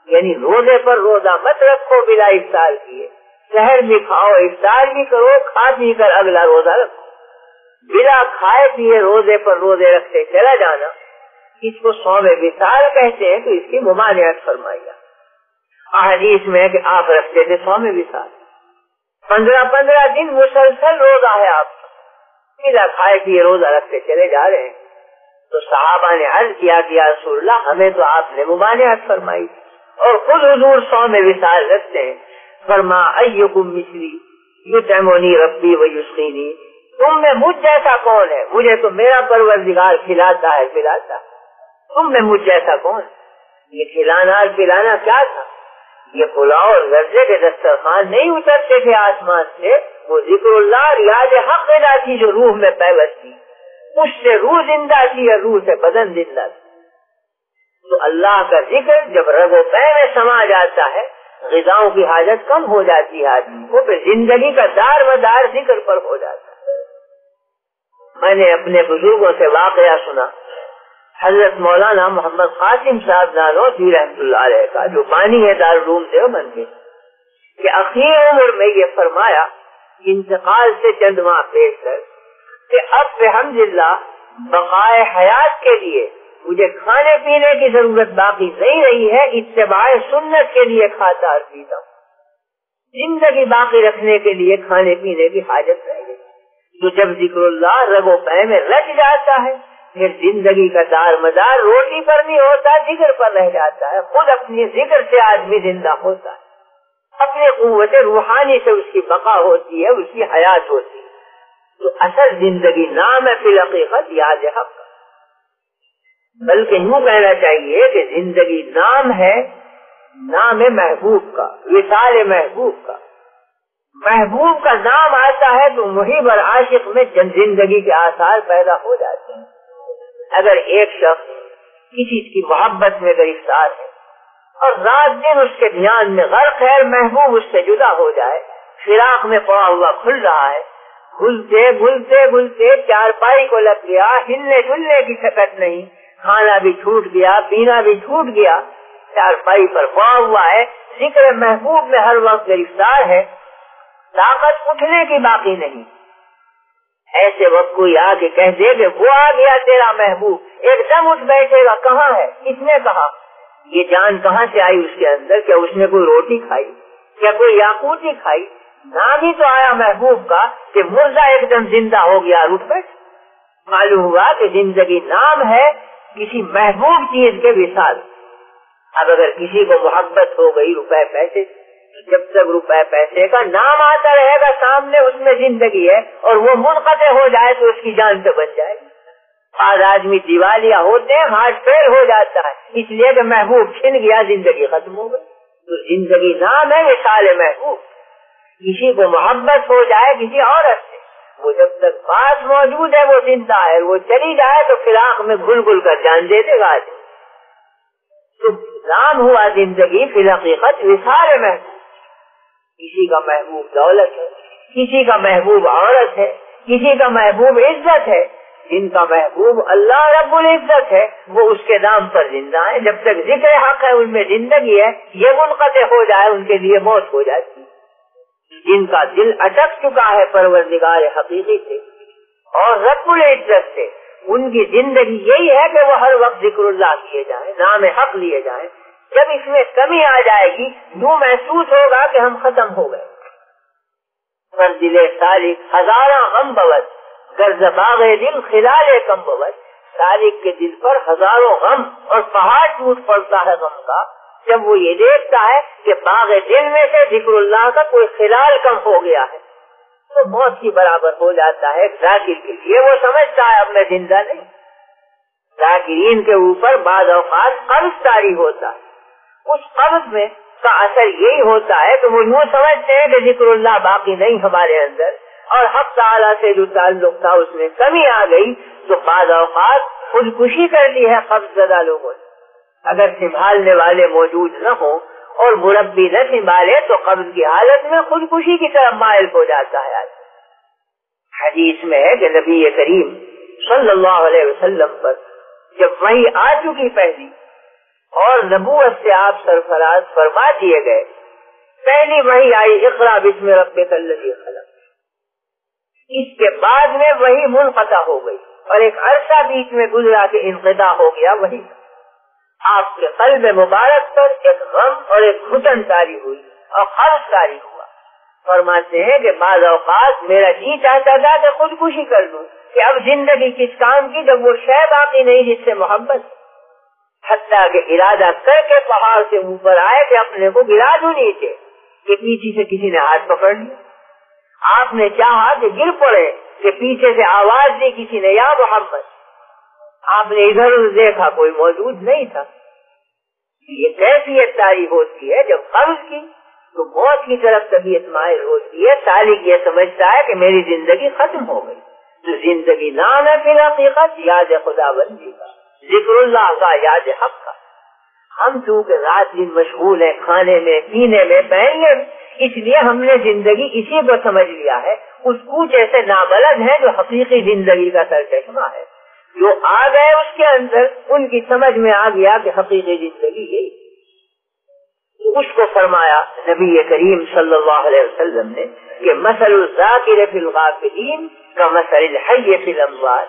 یعنی روزے پر روزہ مت رکھو بلا افطار کیے. سحر بھی کھاؤ افطار بھی کرو, کھا پی کر اگلا روزہ رکھو. بلا کھائے پیے روزے پر روزے رکھتے چلا جانا اس کو 100 وصال کہتے ہیں. تو اس کی ممانعت فرمائی. حدیث میں ہے کہ آپ رکھتے تھے 100 وصال, 15 دن مسلسل روزہ ہے آپ بلا کھائے پیے روزہ رکھتے چلے جا رہے ہیں. تو صحابہ نے عرض کیا کہ یا رسول اللہ ہمیں تو آپ نے ممانعت فرمائی اور خود حضور 100 وصال رکھتے ہیں. فرما ایکم مثلی یطعمنی ربی ویسقینی, تم میں مجھ جیسا کون ہے؟ مجھے تو میرا پروردگار کھلاتا ہے پلاتا ہے. تم میں مجھ جیسا کون؟ یہ کھلانا اور پلانا کیا تھا؟ یہ پلاؤ اور غرضے کے دسترخوان نہیں اترتے تھے آسمان سے. وہ ذکر اللہ ریاض حق غذا تھی جو روح میں پیوست تھی. اس سے روح زندہ تھی اور روح سے بدن زندہ تھی. تو اللہ کا ذکر جب رگ و پے میں سما جاتا ہے غذاؤں کی حاجت کم ہو جاتی ہے آدمی کو, پھر زندگی کا دار مدار ذکر پر ہو جاتا ہے. میں نے اپنے بزرگوں سے واقعہ سنا. حضرت مولانا محمد قاسم صاحب نانوتوی رحمۃ اللہ علیہ کا جو بانی ہے دارالعلوم دیوبند کے, کہ اخیر عمر میں یہ فرمایا انتقال سے چند ماہ پیش کر کہ اب الحمدللہ بقائے حیات کے لیے مجھے کھانے پینے کی ضرورت باقی نہیں رہی ہے, اتباع سنت کے لیے کھاتا اور پیتا ہوں. زندگی باقی رکھنے کے لیے کھانے پینے کی حاجت رہ گئی. تو جب ذکر اللہ رگ و پے میں رچ جاتا ہے پھر زندگی کا دار مدار روٹی پر نہیں ہوتا, ذکر پر رہ جاتا ہے. خود اپنی ذکر سے آدمی زندہ ہوتا ہے, اپنی قوت روحانی سے اس کی بقا ہوتی ہے, اس کی حیات ہوتی ہے. تو اصل زندگی نام ہے فی الحقیقت یاد حق, بلکہ یوں کہنا چاہیے کہ زندگی نام ہے, نام ہے محبوب کا, وصال محبوب کا. محبوب کا نام آتا ہے تو محب اور عاشق میں زندگی کے آثار پیدا ہو جاتے ہیں. اگر ایک شخص کسی کی محبت میں گرفتار ہے اور رات دن اس کے دھیان میں غرق ہے, محبوب اس سے جدا ہو جائے, فراق میں پڑا ہوا کھل رہا ہے, گھلتے گھلتے گھلتے چارپائی کو لگ گیا, ہلنے ڈلنے کی شکت نہیں, کھانا بھی چھوٹ گیا, پینا بھی چھوٹ گیا, چارپائی پر پڑا ہوا ہے, ذکر محبوب میں ہر وقت گرفتار ہے, طاقت اٹھنے کی باقی نہیں. ایسے وقت کوئی آ کے کہہ دے کہ وہ آ گیا تیرا محبوب, ایک دم اٹھ بیٹھے گا. کہاں ہے؟ کس نے کہا؟ یہ جان کہاں سے آئی اس کے اندر؟ کیا اس نے کوئی روٹی کھائی؟ کیا کوئی یاقوتی کھائی؟ نام ہی تو آیا محبوب کا کہ مردہ ایک دم زندہ ہو گیا, اٹھ بیٹھ. معلوم ہوا کہ زندگی نام ہے کسی محبوب چیز کے وصال. اب اگر کسی کو محبت ہو گئی روپے پیسے جب تک روپے پیسے کا نام آتا رہے گا سامنے اس میں زندگی ہے، اور وہ منقطع ہو جائے تو اس کی جان سے بچ جائے گی۔ آج آدمی دیوالیہ ہوتے ہیں، ہارٹ فیل ہو جاتا ہے، اس لیے کہ محبوب چھن گیا، زندگی ختم ہو گئی۔ تو زندگی نام ہے مثال محبوب۔ کسی کو محبت ہو جائے کسی عورت سے، وہ جب تک پاس موجود ہے وہ زندہ ہے، وہ چلی جائے تو فراق میں گل گل کر جان دے دے گا۔ تو نام ہوا زندگی، فی الحقیقت وصال محبوب۔ کسی کا محبوب دولت ہے، کسی کا محبوب عورت ہے، کسی کا محبوب عزت ہے۔ جن کا محبوب اللہ رب العزت ہے وہ اس کے نام پر زندہ ہے، جب تک ذکر حق ہے ان میں زندگی ہے، یہ منقطع ہو جائے ان کے لیے موت ہو جاتی ہے۔ جن کا دل اٹک چکا ہے پروردگار حقیقی سے اور رب العزت سے، ان کی زندگی یہی ہے کہ وہ ہر وقت ذکر اللہ کیے جائیں، نام حق لیے جائیں۔ جب اس میں کمی آ جائے گی یوں محسوس ہوگا کہ ہم ختم ہو گئے۔ پر دل سالک ہزاراں غم بود، غرض باغ دل خلال کم بود۔ سالک کے دل پر ہزاروں غم اور پہاڑ ٹوٹ پڑتا ہے غم کا، جب وہ یہ دیکھتا ہے کہ باغ دل میں سے ذکر اللہ کا کوئی خلال کم ہو گیا ہے، تو موت کی برابر ہو جاتا ہے ذاکر کے لیے۔ وہ سمجھتا ہے اب میں زندہ نہیں۔ ذاکرین کے اوپر بعض اوقات قبض طاری ہوتا ہے، اس قبض میں کا اثر یہی ہوتا ہے کہ وہ یوں سمجھتے ہیں کہ ذکر اللہ باقی نہیں ہمارے اندر، اور حق تعالیٰ سے جو تعلق تھا اس میں کمی آ گئی، تو بعض اوقات خودکشی کر لی ہے قبض زدہ لوگوں نے۔ اگر سنبھالنے والے موجود نہ ہوں اور مربی نہ سنبھالے تو قبض کی حالت میں خودکشی کی طرف مائل ہو جاتا ہے۔ حدیث میں ہے کہ نبی کریم صلی اللہ علیہ وسلم پر جب وحی آ چکی پہلی اور نبوت سے آپ سرفراز فرما دیے گئے، پہلی وحی آئی اقرا بسم ربک الذی خلق، اس کے بعد میں وحی منقطع ہو گئی اور ایک عرصہ بیچ میں گزرا کہ انقطاع ہو گیا وحی۔ آپ کے قلب مبارک پر ایک غم اور ایک گھٹن طاری ہوئی اور قرض طاری ہوا۔ فرماتے ہیں کہ بعض اوقات میرا جی چاہتا تھا کہ خودکشی کر لوں، کہ اب زندگی کس کام کی جب وہ شے باقی نہیں جس سے محبت، حتیٰ کہ ارادہ کر کے پہاڑ سے اوپر آئے کہ اپنے کو گرا دوں نیچے، کہ پیچھے سے کسی نے ہاتھ پکڑ لیا۔ آپ نے چاہا کہ گر پڑے کہ پیچھے سے آواز دی کسی نے یا محمد، آپ نے ادھر ادھر دیکھا کوئی موجود نہیں تھا۔ یہ کیفیت طاری ہوتی ہے جب قبض کی تو موت کی طرف طبیعت مائل ہوتی ہے۔ سالک یہ سمجھتا ہے کہ میری زندگی ختم ہو گئی، تو زندگی نام ہے فی الحقیقت یاد خدا بندی کا، ذکر اللہ کا، یاد حق کا۔ ہم چونکہ رات دن مشغول ہیں کھانے میں، پینے میں، پہننے میں، اس لیے ہم نے زندگی اسی کو سمجھ لیا ہے۔ اس کوچے سے نابلد ہے جو حقیقی زندگی کا سرچشمہ ہے، جو آ گئے اس کے اندر ان کی سمجھ میں آ گیا کہ حقیقی زندگی یہی۔ اس کو فرمایا نبی کریم صلی اللہ علیہ وسلم نے کہ مثل الذاکر فی الغافلین کمثل الحی فی الاموات،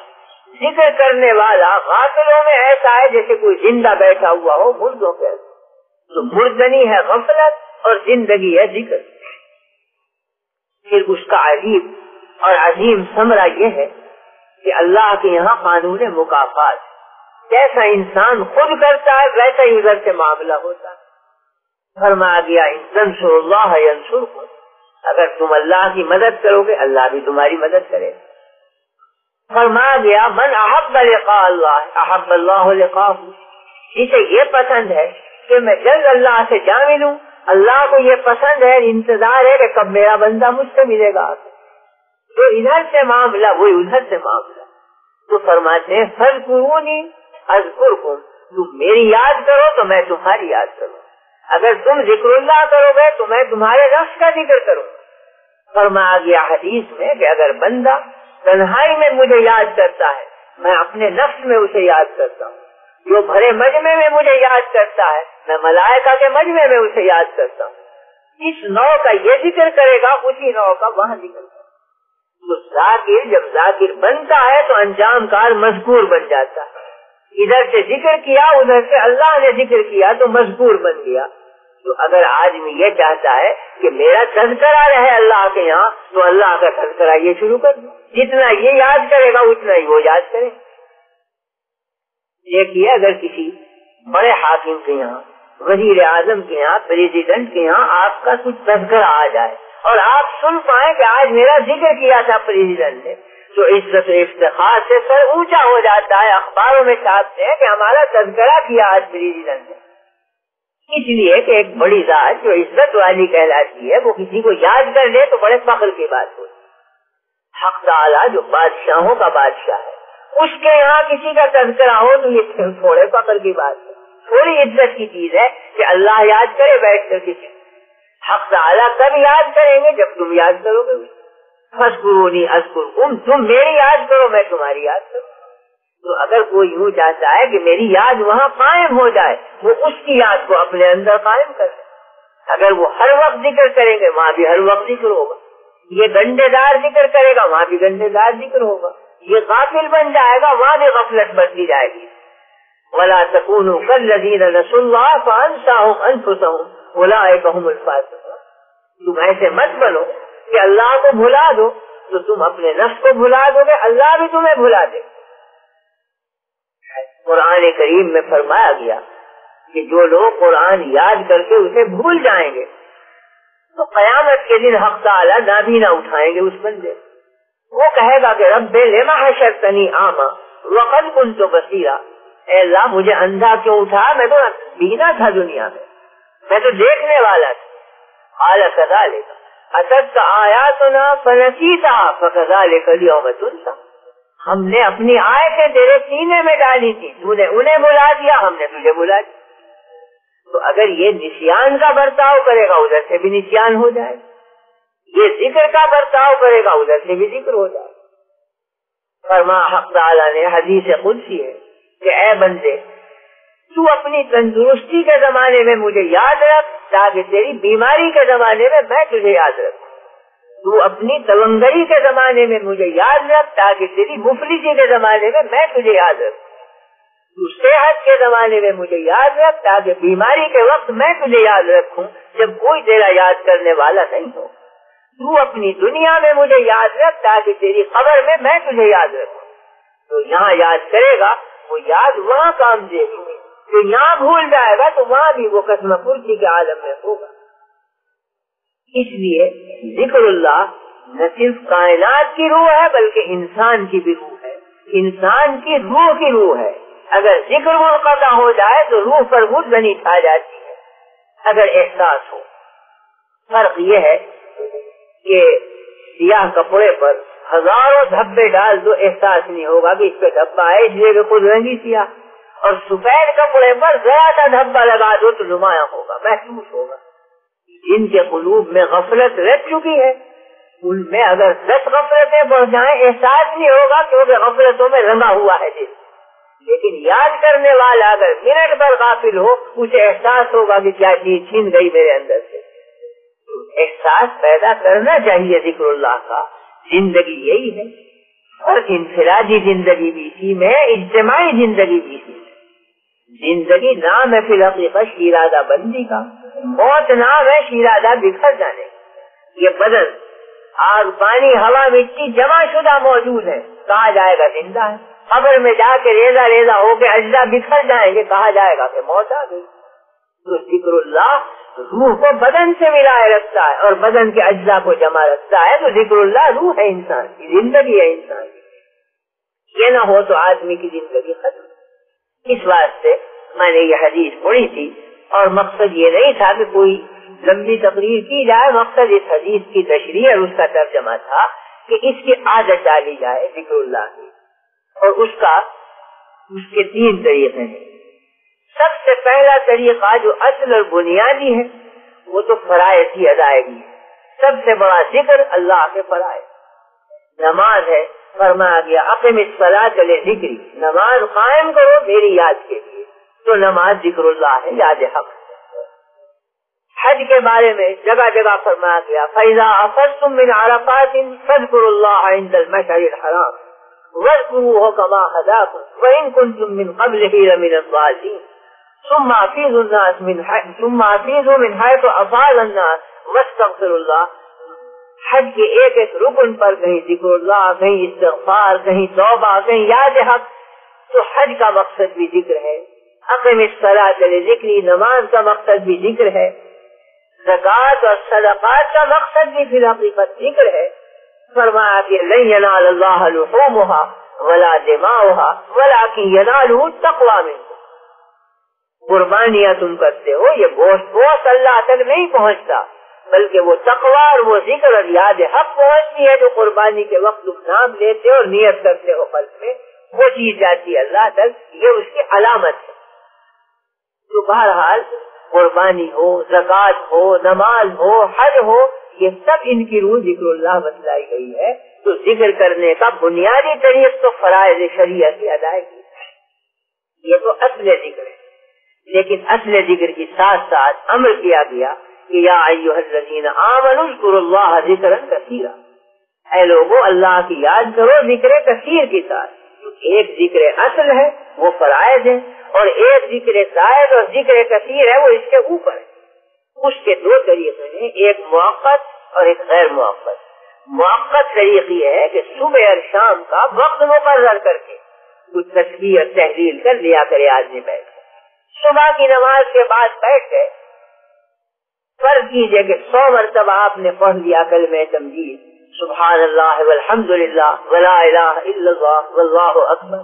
ذکر کرنے والا غافلوں میں ایسا ہے جیسے کوئی زندہ بیٹھا ہوا ہو مردوں کے۔ تو مردنی ہے غفلت اور زندگی ہے ذکر۔ پھر اس کا عجیب اور عظیم ثمرہ یہ ہے کہ اللہ کے یہاں قانون مکافات، جیسا انسان خود کرتا ہے ویسا ہی ادھر سے معاملہ ہوتا ہے۔ فرمایا گیا ان تنصروا اللہ ینصرکم، اگر تم اللہ کی مدد کرو گے اللہ بھی تمہاری مدد کرے گا۔ فرمایا گیا من احب لقاء اللہ احب اللہ لقاءہ، جسے یہ پسند ہے کہ میں جلد اللہ سے جا ملوں، اللہ کو یہ پسند ہے، انتظار ہے کہ کب میرا بندہ مجھ سے ملے گا۔ تو ادھر سے معاملہ وہی ادھر سے معاملہ۔ تو فرماتے ہیں فاذکرونی اذکرکم، تم میری یاد کرو تو میں تمہاری یاد کروں، اگر تم ذکر اللہ کرو گے تو میں تمہارے نفس کا ذکر کروں۔ فرمایا گیا حدیث میں کہ اگر بندہ تنہائی میں مجھے یاد کرتا ہے میں اپنے نفس میں اسے یاد کرتا ہوں، جو بھرے مجمع میں مجھے یاد کرتا ہے میں ملائکہ کے مجمع میں اسے یاد کرتا ہوں۔ اس نوع کا یہ ذکر کرے گا اسی نوع کا وہاں ذکر کرے گا۔ تو ذاکر جب ذاکر بنتا ہے تو انجام کار مذکور بن جاتا ہے۔ ادھر سے ذکر کیا ادھر سے اللہ نے ذکر کیا تو مذکور بن گیا۔ تو اگر آدمی یہ چاہتا ہے کہ میرا تذکرہ رہے اللہ کے یہاں تو اللہ کا تذکرہ یہ شروع کر دو، جتنا یہ یاد کرے گا اتنا ہی وہ یاد کرے۔ دیکھیے اگر کسی بڑے حاکم کے یہاں وزیر اعظم کے یہاں، پریزیڈنٹ کے یہاں آپ کا کچھ تذکرہ آ جائے اور آپ سن پائیں کہ آج میرا ذکر کیا تھا پریزیڈنٹ نے، تو عزت و افتخار سے سر اونچا ہو جاتا ہے، اخباروں میں چھاپتے ہیں کہ ہمارا تذکرہ کیا آج پریزیڈنٹ نے. اس لیے کہ ایک بڑی ذات جو عزت والی کہلاتی ہے وہ کسی کو یاد کر لے تو بڑے فخر کی بات ہوتی. حق تعالیٰ جو بادشاہوں کا بادشاہ ہے اس کے یہاں کسی کا تذکرہ ہو تو یہ تھوڑے فخر کی بات ہے، تھوڑی عزت کی چیز ہے کہ اللہ یاد کرے بیٹھ کر کسی. حق تعالیٰ کب یاد کریں گے؟ جب تم یاد کرو گے. فاذکرونی اذکرکم، تم میری یاد کرو میں تمہاری یاد کروں. تو اگر کوئی یوں چاہتا ہے کہ میری یاد وہاں قائم ہو جائے، وہ اس کی یاد کو اپنے اندر قائم کر دے. اگر وہ ہر وقت ذکر کریں گے وہاں بھی ہر وقت ذکر ہوگا. یہ گنڈے دار ذکر کرے گا وہاں بھی گنڈے دار ذکر ہوگا. یہ غافل بن جائے گا وہاں بھی غفلت بڑھتی جائے گی. وَلَا تَكُونُوا كَالَّذِينَ نَسُوا اللَّهَ فَأَنسَاهُمْ أَنفُسَهُمْ أُولَٰئِكَ هُمُ الْفَاسِقُونَ. تم ایسے مت بنو کہ اللہ کو بھلا دو تو تم اپنے نفس کو بھلا دو گے، اللہ بھی تمہیں بھلا دے. قرآن کریم میں فرمایا گیا کہ جو لوگ قرآن یاد کر کے اسے بھول جائیں گے تو قیامت کے دن حق تعالیٰ نابینا اٹھائیں گے اس بندے. وہ کہے گا کہ رب لما حشرتنی اعمی وقد كنت بصیرا، اے اللہ مجھے اندھا کیوں اٹھا، میں تو بینا تھا دنیا میں تو دیکھنے والا تھا. قال كذلك اتتك آیاتنا فنسیتها فكذلك اليوم تنسى. ہم نے اپنی آیتیں تیرے سینے میں ڈالی تھی، تو نے انہیں بلا دیا، ہم نے تجھے بلا دیا. تو اگر یہ نسیان کا برتاؤ کرے گا ادھر سے بھی نسیان ہو جائے، یہ ذکر کا برتاؤ کرے گا ادھر سے بھی ذکر ہو جائے. فرما حق تعالیٰ نے حدیث قدسی ہے کہ اے بندے تو اپنی تندرستی کے زمانے میں مجھے یاد رکھ تاکہ تیری بیماری کے زمانے میں میں تجھے یاد رکھوں. تو اپنی تونگری کے زمانے میں مجھے یاد رکھ تاکہ تیری مفلسی کے زمانے میں میں تجھے یاد رکھوں. تو صحت کے زمانے میں مجھے یاد رکھ تاکہ بیماری کے وقت میں تجھے یاد رکھوں جب کوئی تیرا یاد کرنے والا نہیں ہو. تو اپنی دنیا میں مجھے یاد رکھ تاکہ تیری قبر میں میں تجھے یاد رکھوں. تو یہاں یاد کرے گا وہ یاد وہاں کام دے گی، جو یہاں بھول جائے گا تو وہاں بھی وہ قسم پرسی کے عالم میں ہوگا. اس لیے ذکر اللہ نہ صرف کائنات کی روح ہے بلکہ انسان کی بھی روح ہے، انسان کی روح کی روح ہے. اگر ذکر منقطع ہو جائے تو روح پر مدنی چھا جاتی ہے. اگر احساس ہو، فرق یہ ہے کہ سیاہ کپڑے پر ہزاروں دھبے ڈال دو احساس نہیں ہوگا کہ اس پہ دھبا ہے اس لیے کہ خود رنگی سیاہ، اور سفید کپڑے پر ذرا سا دھبا لگا دو تو نمایاں ہوگا، محسوس ہوگا. جن کے قلوب میں غفلت رچ چکی ہے ان میں اگر 10 غفلتیں بڑھ جائیں احساس نہیں ہوگا کیونکہ غفلتوں میں رنگا ہوا ہے دل. لیکن یاد کرنے والا اگر منٹ پر غافل ہو اسے احساس ہوگا کہ کیا چیز چھین گئی میرے اندر سے. احساس پیدا کرنا چاہیے ذکر اللہ کا. زندگی یہی ہے، اور انفرادی زندگی بھی اسی میں، اجتماعی زندگی بھی اسی میں. زندگی نام ہے فی الحقیقت شیرازہ بندی کا، موت نام ہے شیرازہ بکھر جانے. یہ بدن آگ پانی ہوا مٹی جمع شدہ موجود ہے، کہا جائے گا زندہ ہے. قبر میں جا کے ریزہ ریزہ ہو کے اجزا بکھر جائیں گے، کہا جائے گا کہ موت آ گئی. تو ذکر اللہ روح کو بدن سے ملائے رکھتا ہے اور بدن کے اجزاء کو جمع رکھتا ہے. تو ذکر اللہ روح ہے انسان کی، زندگی ہے انسان کی. یہ نہ ہو تو آدمی کی زندگی ختم. اس واسطے میں نے یہ حدیث پڑھی تھی اور مقصد یہ نہیں تھا کہ کوئی لمبی تقریر کی جائے. مقصد اس حدیث کی تشریح اور اس کا ترجمہ تھا کہ اس کی عادت ڈالی جائے ذکر اللہ کی. اور اس کے 3 طریقے ہیں. سب سے پہلا طریقہ جو اصل اور بنیادی ہے وہ تو فرائض کی ادائیگی ہے. سب سے بڑا ذکر اللہ کے فرائض. نماز ہے، فرمایا گیا اقم الصلاۃ لذکری، نماز قائم کرو میری یاد کے لیے. تو نماز ذکر اللہ ہے، یاد حق. حج کے بارے میں جگہ جگہ فرمایا گیا فَإِذَا أَفَضْتُم مِّنْ عَرَفَاتٍ فَاذْكُرُوا اللَّهَ عِندَ الْمَشْعَرِ الْحَرَامِ وَاذْكُرُوهُ كَمَا هَدَاكُمْ وَإِن كُنتُم مِّن قَبْلِهِ لَمِنَ الضَّالِّينَ ثُمَّ أَفِيضُوا مِنْ حَيْثُ أَفَاضَ النَّاسُ وَاسْتَغْفِرُوا اللَّهَ. حج کے ایک ایک رکن پر کہیں ذکر اللہ، کہیں استغفار، کہیں توبہ، کہیں یاد حق. تو حج کا مقصد بھی ذکر ہے. اقم الصلاۃ لذکری، نماز کا مقصد بھی ذکر ہے، زکوٰۃ اور صدقات کا مقصد بھی فی الحقیقت ذکر ہے۔ فرمایا کہ لن ینال اللہ لحومها ولا دماؤها ولکن ینالہ التقوی منکم۔ قربانیاں تم کرتے ہو، یہ گوشت اللہ تک نہیں پہنچتا، بلکہ وہ تقوی اور وہ ذکر اور یاد حق پہنچتی ہے جو قربانی کے وقت تم نام لیتے ہو اور نیت کرتے ہو قلب میں، وہ چیز جاتی ہے اللہ تک، یہ اس کی علامت ہے۔ تو بہرحال قربانی ہو، زکوٰۃ ہو، نماز ہو، حج ہو، یہ سب ان کی روح ذکر اللہ بتلائی گئی ہے۔ تو ذکر کرنے کا بنیادی طریق تو فرائض شریعت کی ادائیگی ہے، یہ تو اصل ذکر ہے۔ لیکن اصل ذکر کے ساتھ ساتھ امر کیا گیا کہ یا ایھا الذین آمنوا اذکروا اللہ ذکرا کثیرا، اے لوگو اللہ کی یاد کرو ذکر کثیر کے ساتھ۔ ایک ذکر اصل ہے وہ فرائض ہے، اور ایک ذکر زائد اور ذکر کثیر ہے وہ اس کے اوپر ہے۔ اس کے دو طریقے ہیں، ایک موقت اور ایک غیر موقت۔ موقت طریق یہ ہے کہ صبح اور شام کا وقت مقرر کر کے کچھ تسبیح اور تحلیل کر لیا کرے آدمی بیٹھ کر، صبح کی نماز کے بعد بیٹھ گئے، فرض کیجئے کہ 100 مرتبہ آپ نے پڑھ لیا کلمہ تمجید، سبحان اللہ والحمد للہ ولا الہ الا اللہ واللہ اکبر،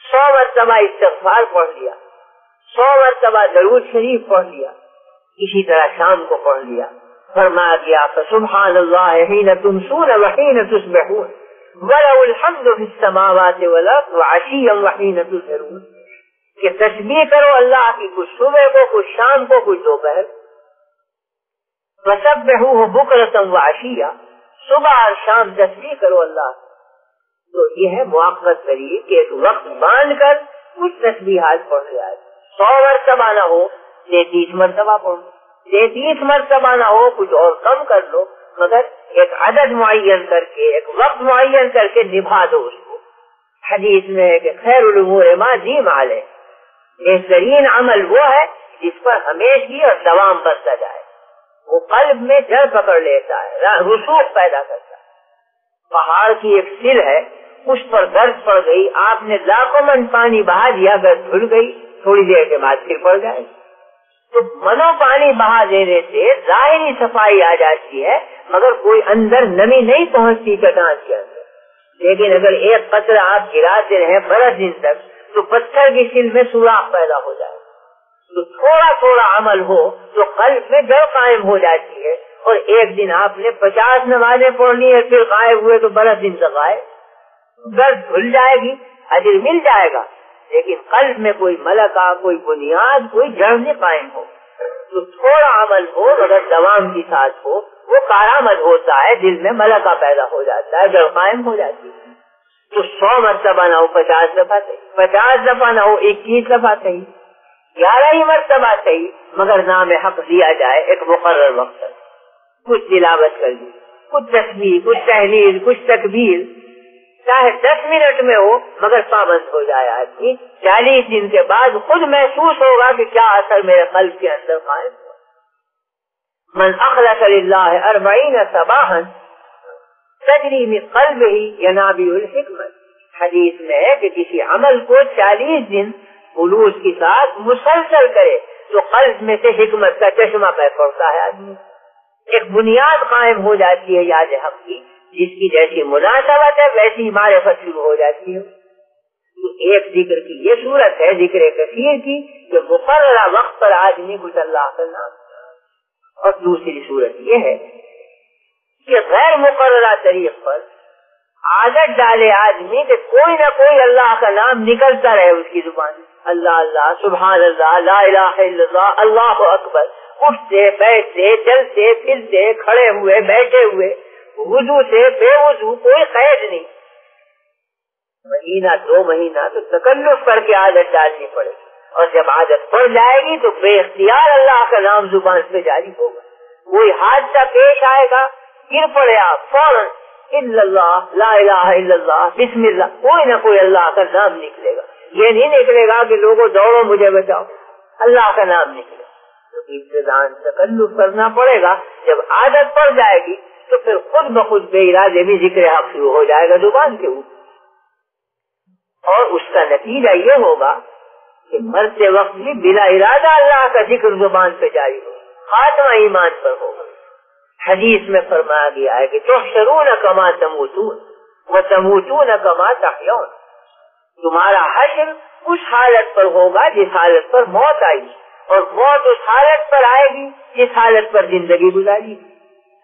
100 مرتبہ استغفار پڑھ لیا، 100 مرتبہ درود شریف پڑھ لیا، اسی طرح شام کو پڑھ لیا۔ فرمایا گیا فسبحان اللہ حین تمسون وحین تصبحون ولہ الحمد فی السماوات والارض وعشیا وحین تظہرون، کہ تسبیح کرو اللہ کی کچھ صبح کو، کچھ شام کو، کچھ دوپہر، وسبحوہ بکرۃ وعشیا، صبح اور شام تسبیح کرو اللہ کی۔ تو یہ ہے موقت طریق کہ ایک وقت باندھ کر کچھ تسبیحات پڑھ لیا ہے، 100 مرتبہ نہ ہو 33 مرتبہ پڑھو، 33 مرتبہ نہ ہو کچھ اور کم کر لو، مگر ایک عدد معین کر کے، ایک وقت معین کر کے نبھا دو اس کو۔ حدیث میں ہے کہ خیر الامور ما دیم علیہ، بہترین عمل وہ ہے جس پر ہمیشگی اور دوام برتا جائے، وہ قلب میں جڑ پکڑ لیتا ہے، رسوخ پیدا کرتا ہے۔ پہاڑ کی ایک سل ہے، اس پر گرد پڑ گئی، آپ نے لاکھوں من پانی بہا دیا، گرد دھل گئی، تھوڑی دیر کے بعد پھر پڑ جائے، تو منو پانی بہا دینے سے ظاہری صفائی آ جاتی ہے، مگر کوئی اندر نمی نہیں پہنچتی چٹان کے اندر۔ لیکن اگر ایک قطرہ آپ گراتے رہے برس دن تک تو پتھر کی سل میں سوراخ پیدا ہو جائے۔ تو تھوڑا تھوڑا عمل ہو تو قلب میں جڑ قائم ہو جاتی ہے، اور ایک دن آپ نے 50 نمازیں پڑھ لی ہے، پھر غائب ہوئے تو برس دن تک غائب، گرد دھل جائے گی، اجر مل جائے گا، لیکن قلب میں کوئی ملکہ، کوئی بنیاد، کوئی جڑ نہیں قائم ہو۔ تو تھوڑا عمل ہو مگر دوام کی ساتھ ہو، وہ کارآمد ہوتا ہے، دل میں ملکہ پیدا ہو جاتا ہے، جڑ قائم ہو جاتی ہے۔ تو 100 مرتبہ نہ ہو 50 دفعہ صحیح، 50 دفعہ نہ ہو 21 دفعہ صحیح، 11 ہی مرتبہ صحیح، مگر نام حق دیا جائے ایک مقرر وقت تک، کچھ تلاوت کر دی، کچھ تسبیح، کچھ تحلیل، کچھ تکبیر، چاہے 10 منٹ میں ہو مگر پابند ہو جائے آدمی، 40 دن کے بعد خود محسوس ہوگا کہ کیا اثر میرے قلب کے اندر قائم ہوا۔ من اخلص للہ 40 صباحا تجری من قلبہ ینابع الحکمت، حدیث میں ہے کہ کسی عمل کو 40 دن خلوص کے ساتھ مسلسل کرے تو قلب میں سے حکمت کا چشمہ پہ پڑتا ہے آدمی، ایک بنیاد قائم ہو جاتی ہے یاد حق کی، جس کی جیسی مناسبت ہے ویسی معرفت شروع ہو جاتی ہے۔ تو ایک ذکر کی یہ صورت ہے ذکر کثیر کی کہ مقررہ وقت پر آدمی کچھ اللہ کا نام، اور دوسری صورت یہ ہے کہ غیر مقررہ طریق پر عادت ڈالے آدمی کہ کوئی نہ کوئی اللہ کا نام نکلتا رہے اس کی زبان، اللہ اللہ، سبحان اللہ، لا الہ الا اللہ، اللہ اکبر، اٹھتے بیٹھتے چلتے پھرتے کھڑے ہوئے بیٹھے ہوئے، وضو سے بے وضو، کوئی قید نہیں، مہینہ 2 مہینہ تو تکلف کر کے عادت ڈالنی پڑے گی، اور جب عادت پڑ جائے گی تو بے اختیار اللہ کا نام زبان پہ جاری ہوگا۔ کوئی حادثہ پیش آئے گا، گر پڑے آپ، فوراً الا اللہ، لا الہ الا اللہ، بسم اللہ، کوئی نہ کوئی اللہ کا نام نکلے گا۔ یہ نہیں نکلے گا کہ لوگوں دوڑو مجھے بچاؤ، اللہ کا نام نکلے گا۔ تو ابتداءً تکلف کرنا پڑے گا، جب عادت پڑ جائے گی تو پھر خود بخود بے ارادے بھی ذکر حق شروع ہو جائے گا زبان کے اوپر، اور اس کا نتیجہ یہ ہوگا کہ مرتے وقت بھی بلا ارادہ اللہ کا ذکر زبان پہ جاری ہو، خاتمہ ایمان پر ہوگا۔ حدیث میں فرمایا گیا ہے کہ تحشرون کما تموتون وتموتون کما تحیون، تمہارا حشر اس حالت پر ہوگا جس حالت پر موت آئی، اور موت اس حالت پر آئے گی جس حالت پر زندگی گزاری۔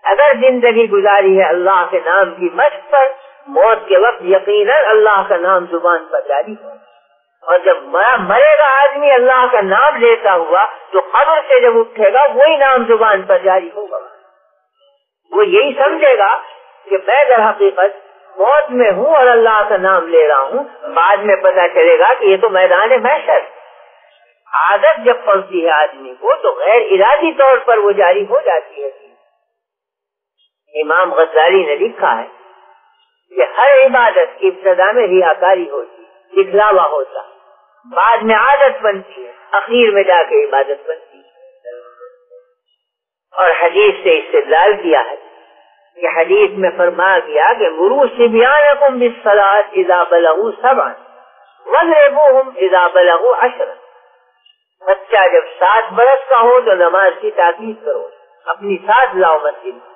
اگر زندگی گزاری ہے اللہ کے نام کی مشق پر، موت کے وقت یقیناً اللہ کا نام زبان پر جاری ہو، اور جب مرے گا آدمی اللہ کا نام لیتا ہوا تو قبر سے جب اٹھے گا وہی نام زبان پر جاری ہوگا۔ وہ یہی سمجھے گا کہ میں در حقیقت موت میں ہوں اور اللہ کا نام لے رہا ہوں، بعد میں پتا چلے گا کہ یہ تو میدان محشر۔ عادت جب پڑتی ہے آدمی کو تو غیر ارادی طور پر وہ جاری ہو جاتی ہے۔ امام غزالی نے لکھا ہے کہ ہر عبادت کی ابتدا میں ریاکاری ہوتی، دکھلاوا ہوتا، بعد میں عادت بنتی ہے، اخیر میں جا کے عبادت بنتی ہے۔ اور حدیث سے استدلال کیا ہے کہ حدیث میں فرمایا گیا کہ مروا صبیانکم بالصلاۃ اذا بلغوا 7 واضربوہم اذا بلغوا 10۔ بچہ جب 7 برس کا ہو تو نماز کی تاکید کرو، اپنی ساتھ لاؤ مسجد میں۔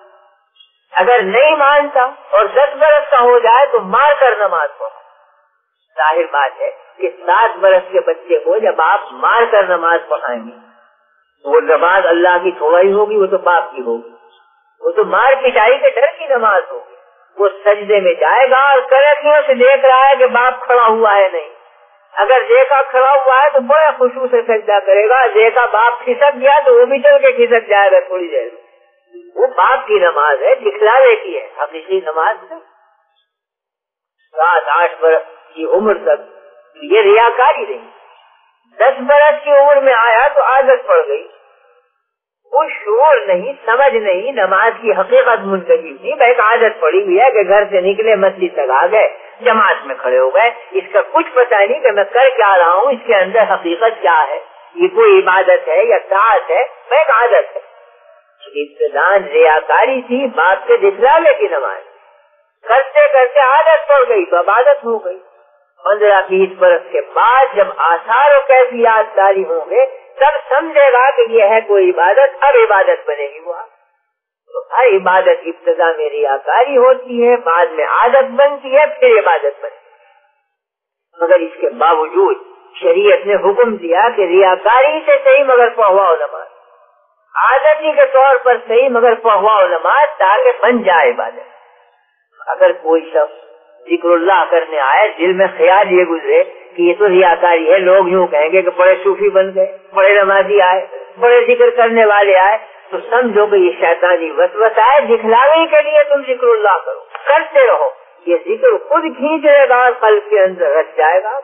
اگر نہیں مانتا اور 10 برس کا ہو جائے تو مار کر نماز پڑھو۔ ظاہر بات ہے کہ 7 برس کے بچے کو جب آپ مار کر نماز پڑھائیں گے وہ نماز اللہ کی تھوڑی ہوگی، وہ تو باپ کی ہوگی، وہ تو مار پٹائی کے ڈر کی نماز ہوگی۔ وہ سجدے میں جائے گا اور کرکیوں سے دیکھ رہا ہے کہ باپ کھڑا ہوا ہے نہیں، اگر دیکھا کھڑا ہوا ہے تو بڑے خوشبو سے سجدہ کرے گا، دیکھا باپ کھسک گیا تو وہ بھی چل کے کھسک جائے گا تھوڑی دیر میں۔ وہ باپ کی نماز ہے، دکھلاوے کی ہے، حقیقی نماز نہیں۔ 7-8 برس کی عمر تک یہ ریاکاری نہیں، 10 برس کی عمر میں آیا تو عادت پڑ گئی، وہ شعور نہیں، سمجھ نہیں، نماز کی حقیقت منتخب نہیں، بس عادت پڑی ہوئی ہے کہ گھر سے نکلے مسجد تک آ گئے، جماعت میں کھڑے ہو گئے، اس کا کچھ پتہ نہیں کہ میں کر کیا رہا ہوں، اس کے اندر حقیقت کیا ہے، یہ کوئی عبادت ہے یا طاعت ہے، میں ایک عادت ہے۔ ابتدان ریاکاری تھی، باپ سے دکھلاوے کی نماز، کرتے کرتے عادت پڑ گئی تو عبادت ہو گئی۔ 15-20 برس کے بعد جب آثار و کیفیات جاری ہوں گے تب سمجھے گا کہ یہ ہے کوئی عبادت، اب عبادت بنے گی۔ وہ تو ہر عبادت ابتدا میں ریاکاری ہوتی ہے، بعد میں عادت بنتی ہے، پھر عبادت بنتی ہے۔ مگر اس کے باوجود شریعت نے حکم دیا کہ ریاکاری سے صحیح مگر پڑھواؤ نماز، عادتی کے طور پر صحیح مگر پڑھواؤ نماز تاکہ بن جائے عبادت۔ اگر کوئی شخص ذکر اللہ کرنے آئے، دل میں خیال یہ گزرے کہ یہ تو ریاکاری ہے، لوگ یوں کہیں گے کہ بڑے صوفی بن گئے، بڑے نمازی آئے، بڑے ذکر کرنے والے آئے، تو سمجھو کہ یہ شیطانی وسوسہ ہے، دکھلاوے کے لیے تم ذکر اللہ کرو، کرتے رہو، یہ ذکر خود کھینچ لے گا اور قلب کے اندر رچ جائے گا۔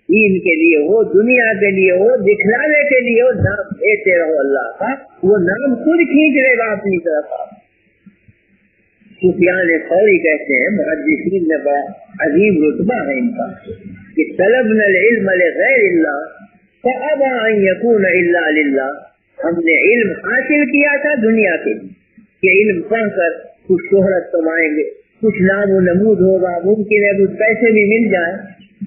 دین کے لیے ہو، دنیا کے لیے ہو، دکھلانے کے لیے ہو، نام لیتے رہو اللہ کا، وہ نام خود کھینچ لے گا اپنی طرف۔ سفیان ثوری کہتے ہیں، محدثین میں بڑا عظیم رتبہ ہے ان کا، کہ طلبنا العلم لغیر اللہ فابى ان يكون الا للہ، ہم نے علم حاصل کیا تھا دنیا کے لیے کہ علم پڑھ کر کچھ شہرت کمائیں گے، کچھ نام و نمود ہوگا، ممکن ہے کچھ پیسے بھی مل جائیں،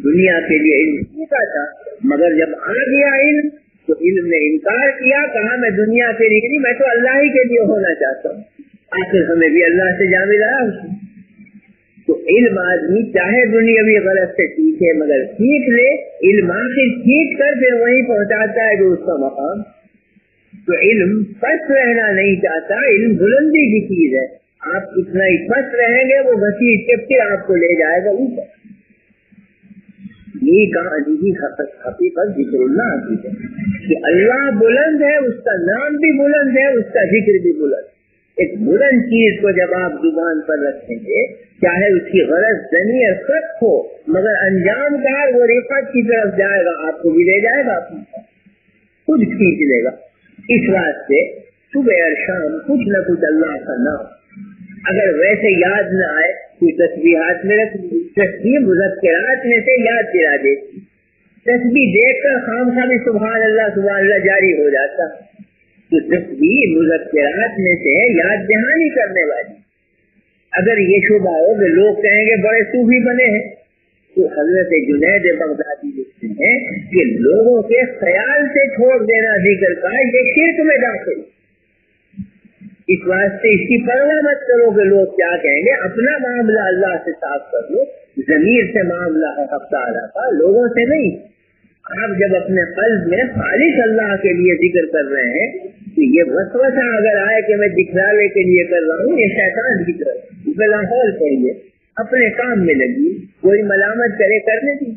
دنیا کے لیے علم سیکھا تھا، مگر جب آ گیا علم تو علم نے انکار کیا، کہا میں دنیا کے لیے نہیں، میں تو اللہ ہی کے لیے ہونا چاہتا ہوں، آخر ہمیں بھی اللہ سے جا ملا۔ تو علم آدمی چاہے دنیاوی غرض سے سیکھے مگر سیکھ لے، علم آخر سیکھ کر پھر وہیں پہنچاتا ہے جو اس کا مقام۔ تو علم پست رہنا نہیں چاہتا، علم بلندی کی چیز ہے، آپ اتنا ہی پست رہیں گے وہ گھسیٹ کے پھر آپ کو لے جائے گا اوپر۔ یہ کہا جی حقیقت ذکر اللہ کی ہے کہ اللہ بلند ہے، اس کا نام بھی بلند ہے، اس کا ذکر بھی بلند۔ ایک بلند چیز کو جب آپ زبان پر رکھیں گے، چاہے اس کی غرض زنی اور سخت ہو، مگر انجام کار وہ رفعت کی طرف جائے گا، آپ کو بھی لے جائے گا، خود کھینچ لے گا۔ اس واسطے صبح اور شام کچھ نہ کچھ اللہ کا نام، اگر ویسے یاد نہ آئے کوئی تسبیحات میں رکھ، تسبیح مذکرات میں سے یاد دلا دیتی، تسبیح دیکھ کر خامخواہ بھی سبحان اللہ جاری ہو جاتا، تو تسبیح مذکرات میں سے یاد دہانی کرنے والی۔ اگر یہ شبہ ہو کہ لوگ کہیں گے بڑے صوفی بنے ہیں، تو حضرت جنید بغدادی ہیں کہ لوگوں کے خیال سے چھوڑ دینا ذکر کا یہ شرک میں داخل. اس واسطے اس کی پرواہ مت کرو کہ لوگ کیا کہیں گے. اپنا معاملہ اللہ سے صاف کر لو. ضمیر سے معاملہ ہے حق تعالیٰ کا, لوگوں سے نہیں. آپ جب اپنے قلب میں خالص اللہ کے لیے ذکر کر رہے ہیں تو یہ وسوسہ اگر آئے کہ میں دکھلانے کے لیے کر رہا ہوں, یہ شیطان کی طرف اس میں لاہور چاہیے. اپنے کام میں لگی, کوئی ملامت کرے کرنے دی.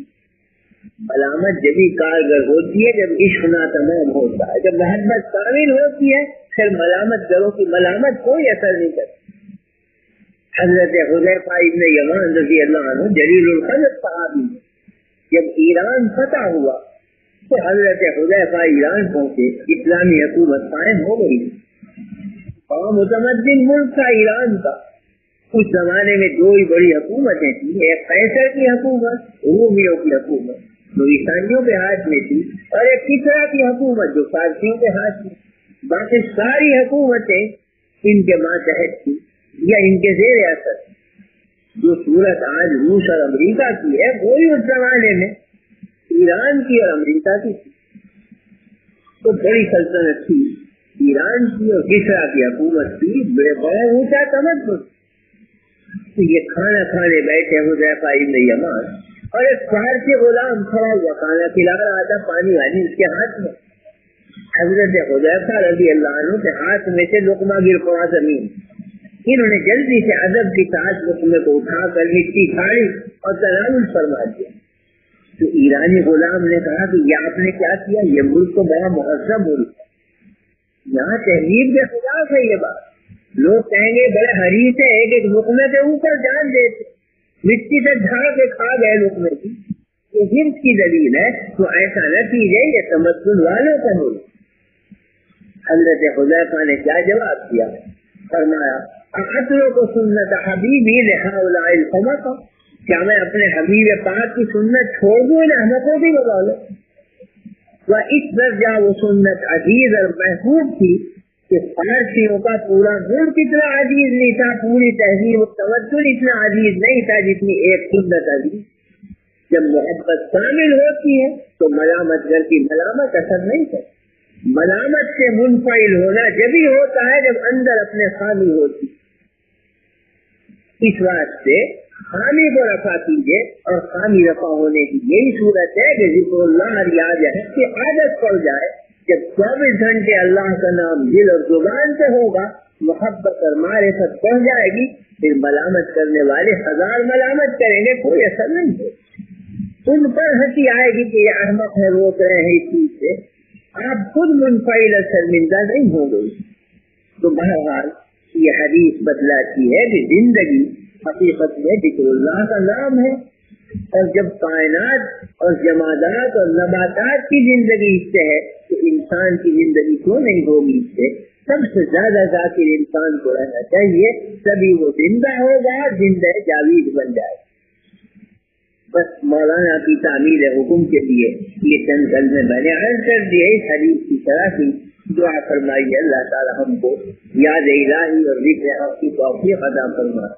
ملامت جبھی کارگر ہوتی ہے جب عشق ناتمام ہوتا ہے, جب محبت کامل ہوتی ہے پھر ملامت کرو کی ملامت کوئی اثر نہیں کرتی. حضرت حذیفہ ابن یمان رضی اللہ عنہ جلیل القدر صحابی, جب ایران فتح ہوا تو حضرت حذیفہ ایران پہنچے. اسلامی حکومت قائم ہو گئی. متمدن ملک تھا ایران کا. اس زمانے میں دو ہی بڑی حکومتیں تھیں, ایک قیصر کی حکومت, رومیوں کی حکومت جو عیسائیوں کے ہاتھ میں تھی, اور ایک کسرا کی حکومت جو فارسیوں کے ہاتھ میں. باقی ساری حکومتیں ان کے ماتحت تھی یا ان کے زیر اثر. جو صورت آج روس اور امریکہ کی ہے وہی اس زمانے میں ایران کی اور امریکہ کی تھی. تو بڑی سلطنت تھی ایران کی اور کسرا کی حکومت تھی. بڑا اونچا تمدن. تو یہ کھانا کھانے بیٹھے حذیفہ ابن یمان اور ایک فارسی غلام کھڑا ہوا کھانا کھلا رہا تھا, پانی وانی اس کے ہاتھ میں. حضرت حذیفہ رضی اللہ عنہ کے ہاتھ میں سے لقمہ گر پڑا زمین. انہوں نے جلدی سے ادب کے ساتھ لقمے کو اٹھا کر مٹی کھاڑی اور تناول فرما دیا. تو ایرانی غلام نے کہا کہ یہ آپ نے کیا کیا, یہ ملک تو بڑا مہذب ملک ہے, یہاں تہذیب کے خلاف ہے یہ بات. لوگ کہیں گے بڑے حریص ہے, ایک ایک لقمے کے اوپر جان دیتے, مٹی سے ڈھا کے کھا گئے لقمے کی. یہ حرص کی دلیل ہے. تو ایسا نہ کیجیے, یہ تمدن والوں کا ملک. حضرت حذیفہ نے کیا جواب دیا, فرمایا اقتلوا کو سنت حبیبی لہؤلاء القوم, کیا میں اپنے حبیب پاک کی سنت چھوڑ دوں ان احمقوں کی بدولت. وہ اس درجہ وہ سنت عزیز اور محبوب تھی کہ فارسیوں کا پورا ملک اتنا عزیز نہیں تھا, پوری تہذیب و تمدن اتنا عزیز نہیں تھا جتنی ایک سنت عزیز. جب محبت کامل ہوتی ہے تو ملامت گر کی ملامت اثر نہیں کرتی. ملامت سے منفعل ہونا جبھی ہوتا ہے جب اندر اپنے خامی ہوتی. اس واسطے خامی کو رفع کیجیے, اور خامی رفع ہونے کی یہی صورت ہے کہ ذکر اللہ ریاض ہے کہ عادت پڑ جائے. جب 24 گھنٹے اللہ کا نام دل اور زبان سے ہوگا, محبت اور معرفت پڑ جائے گی, پھر ملامت کرنے والے 1000 ملامت کریں گے, کوئی اثر نہیں ہوگا. ان پر ہنسی آئے گی کہ یہ احمق ہے, روک رہے ہیں اس چیز سے. آپ خود منفعل اور شرمندہ نہیں ہو گئی. تو بہرحال یہ حدیث بتلاتی ہے کہ زندگی حقیقت میں ذکر اللہ کا نام ہے, اور جب کائنات اور جمادات اور نباتات کی زندگی اس سے ہے تو انسان کی زندگی کیوں نہیں ہوگی اس سے. سب سے زیادہ ذاکر انسان کو رہنا چاہیے, تبھی وہ زندہ ہوگا, زندہ جاوید بن جائے. بس مولانا کی تعمیل حکم کے لیے یہ چند کلمے میں نے عرض کر دیے. اس حدیث کی طرح کی دعا فرمائیے اللہ تعالی ہم کو یاد الہی اور ذکر حق کی توفیق عطا فرمائے.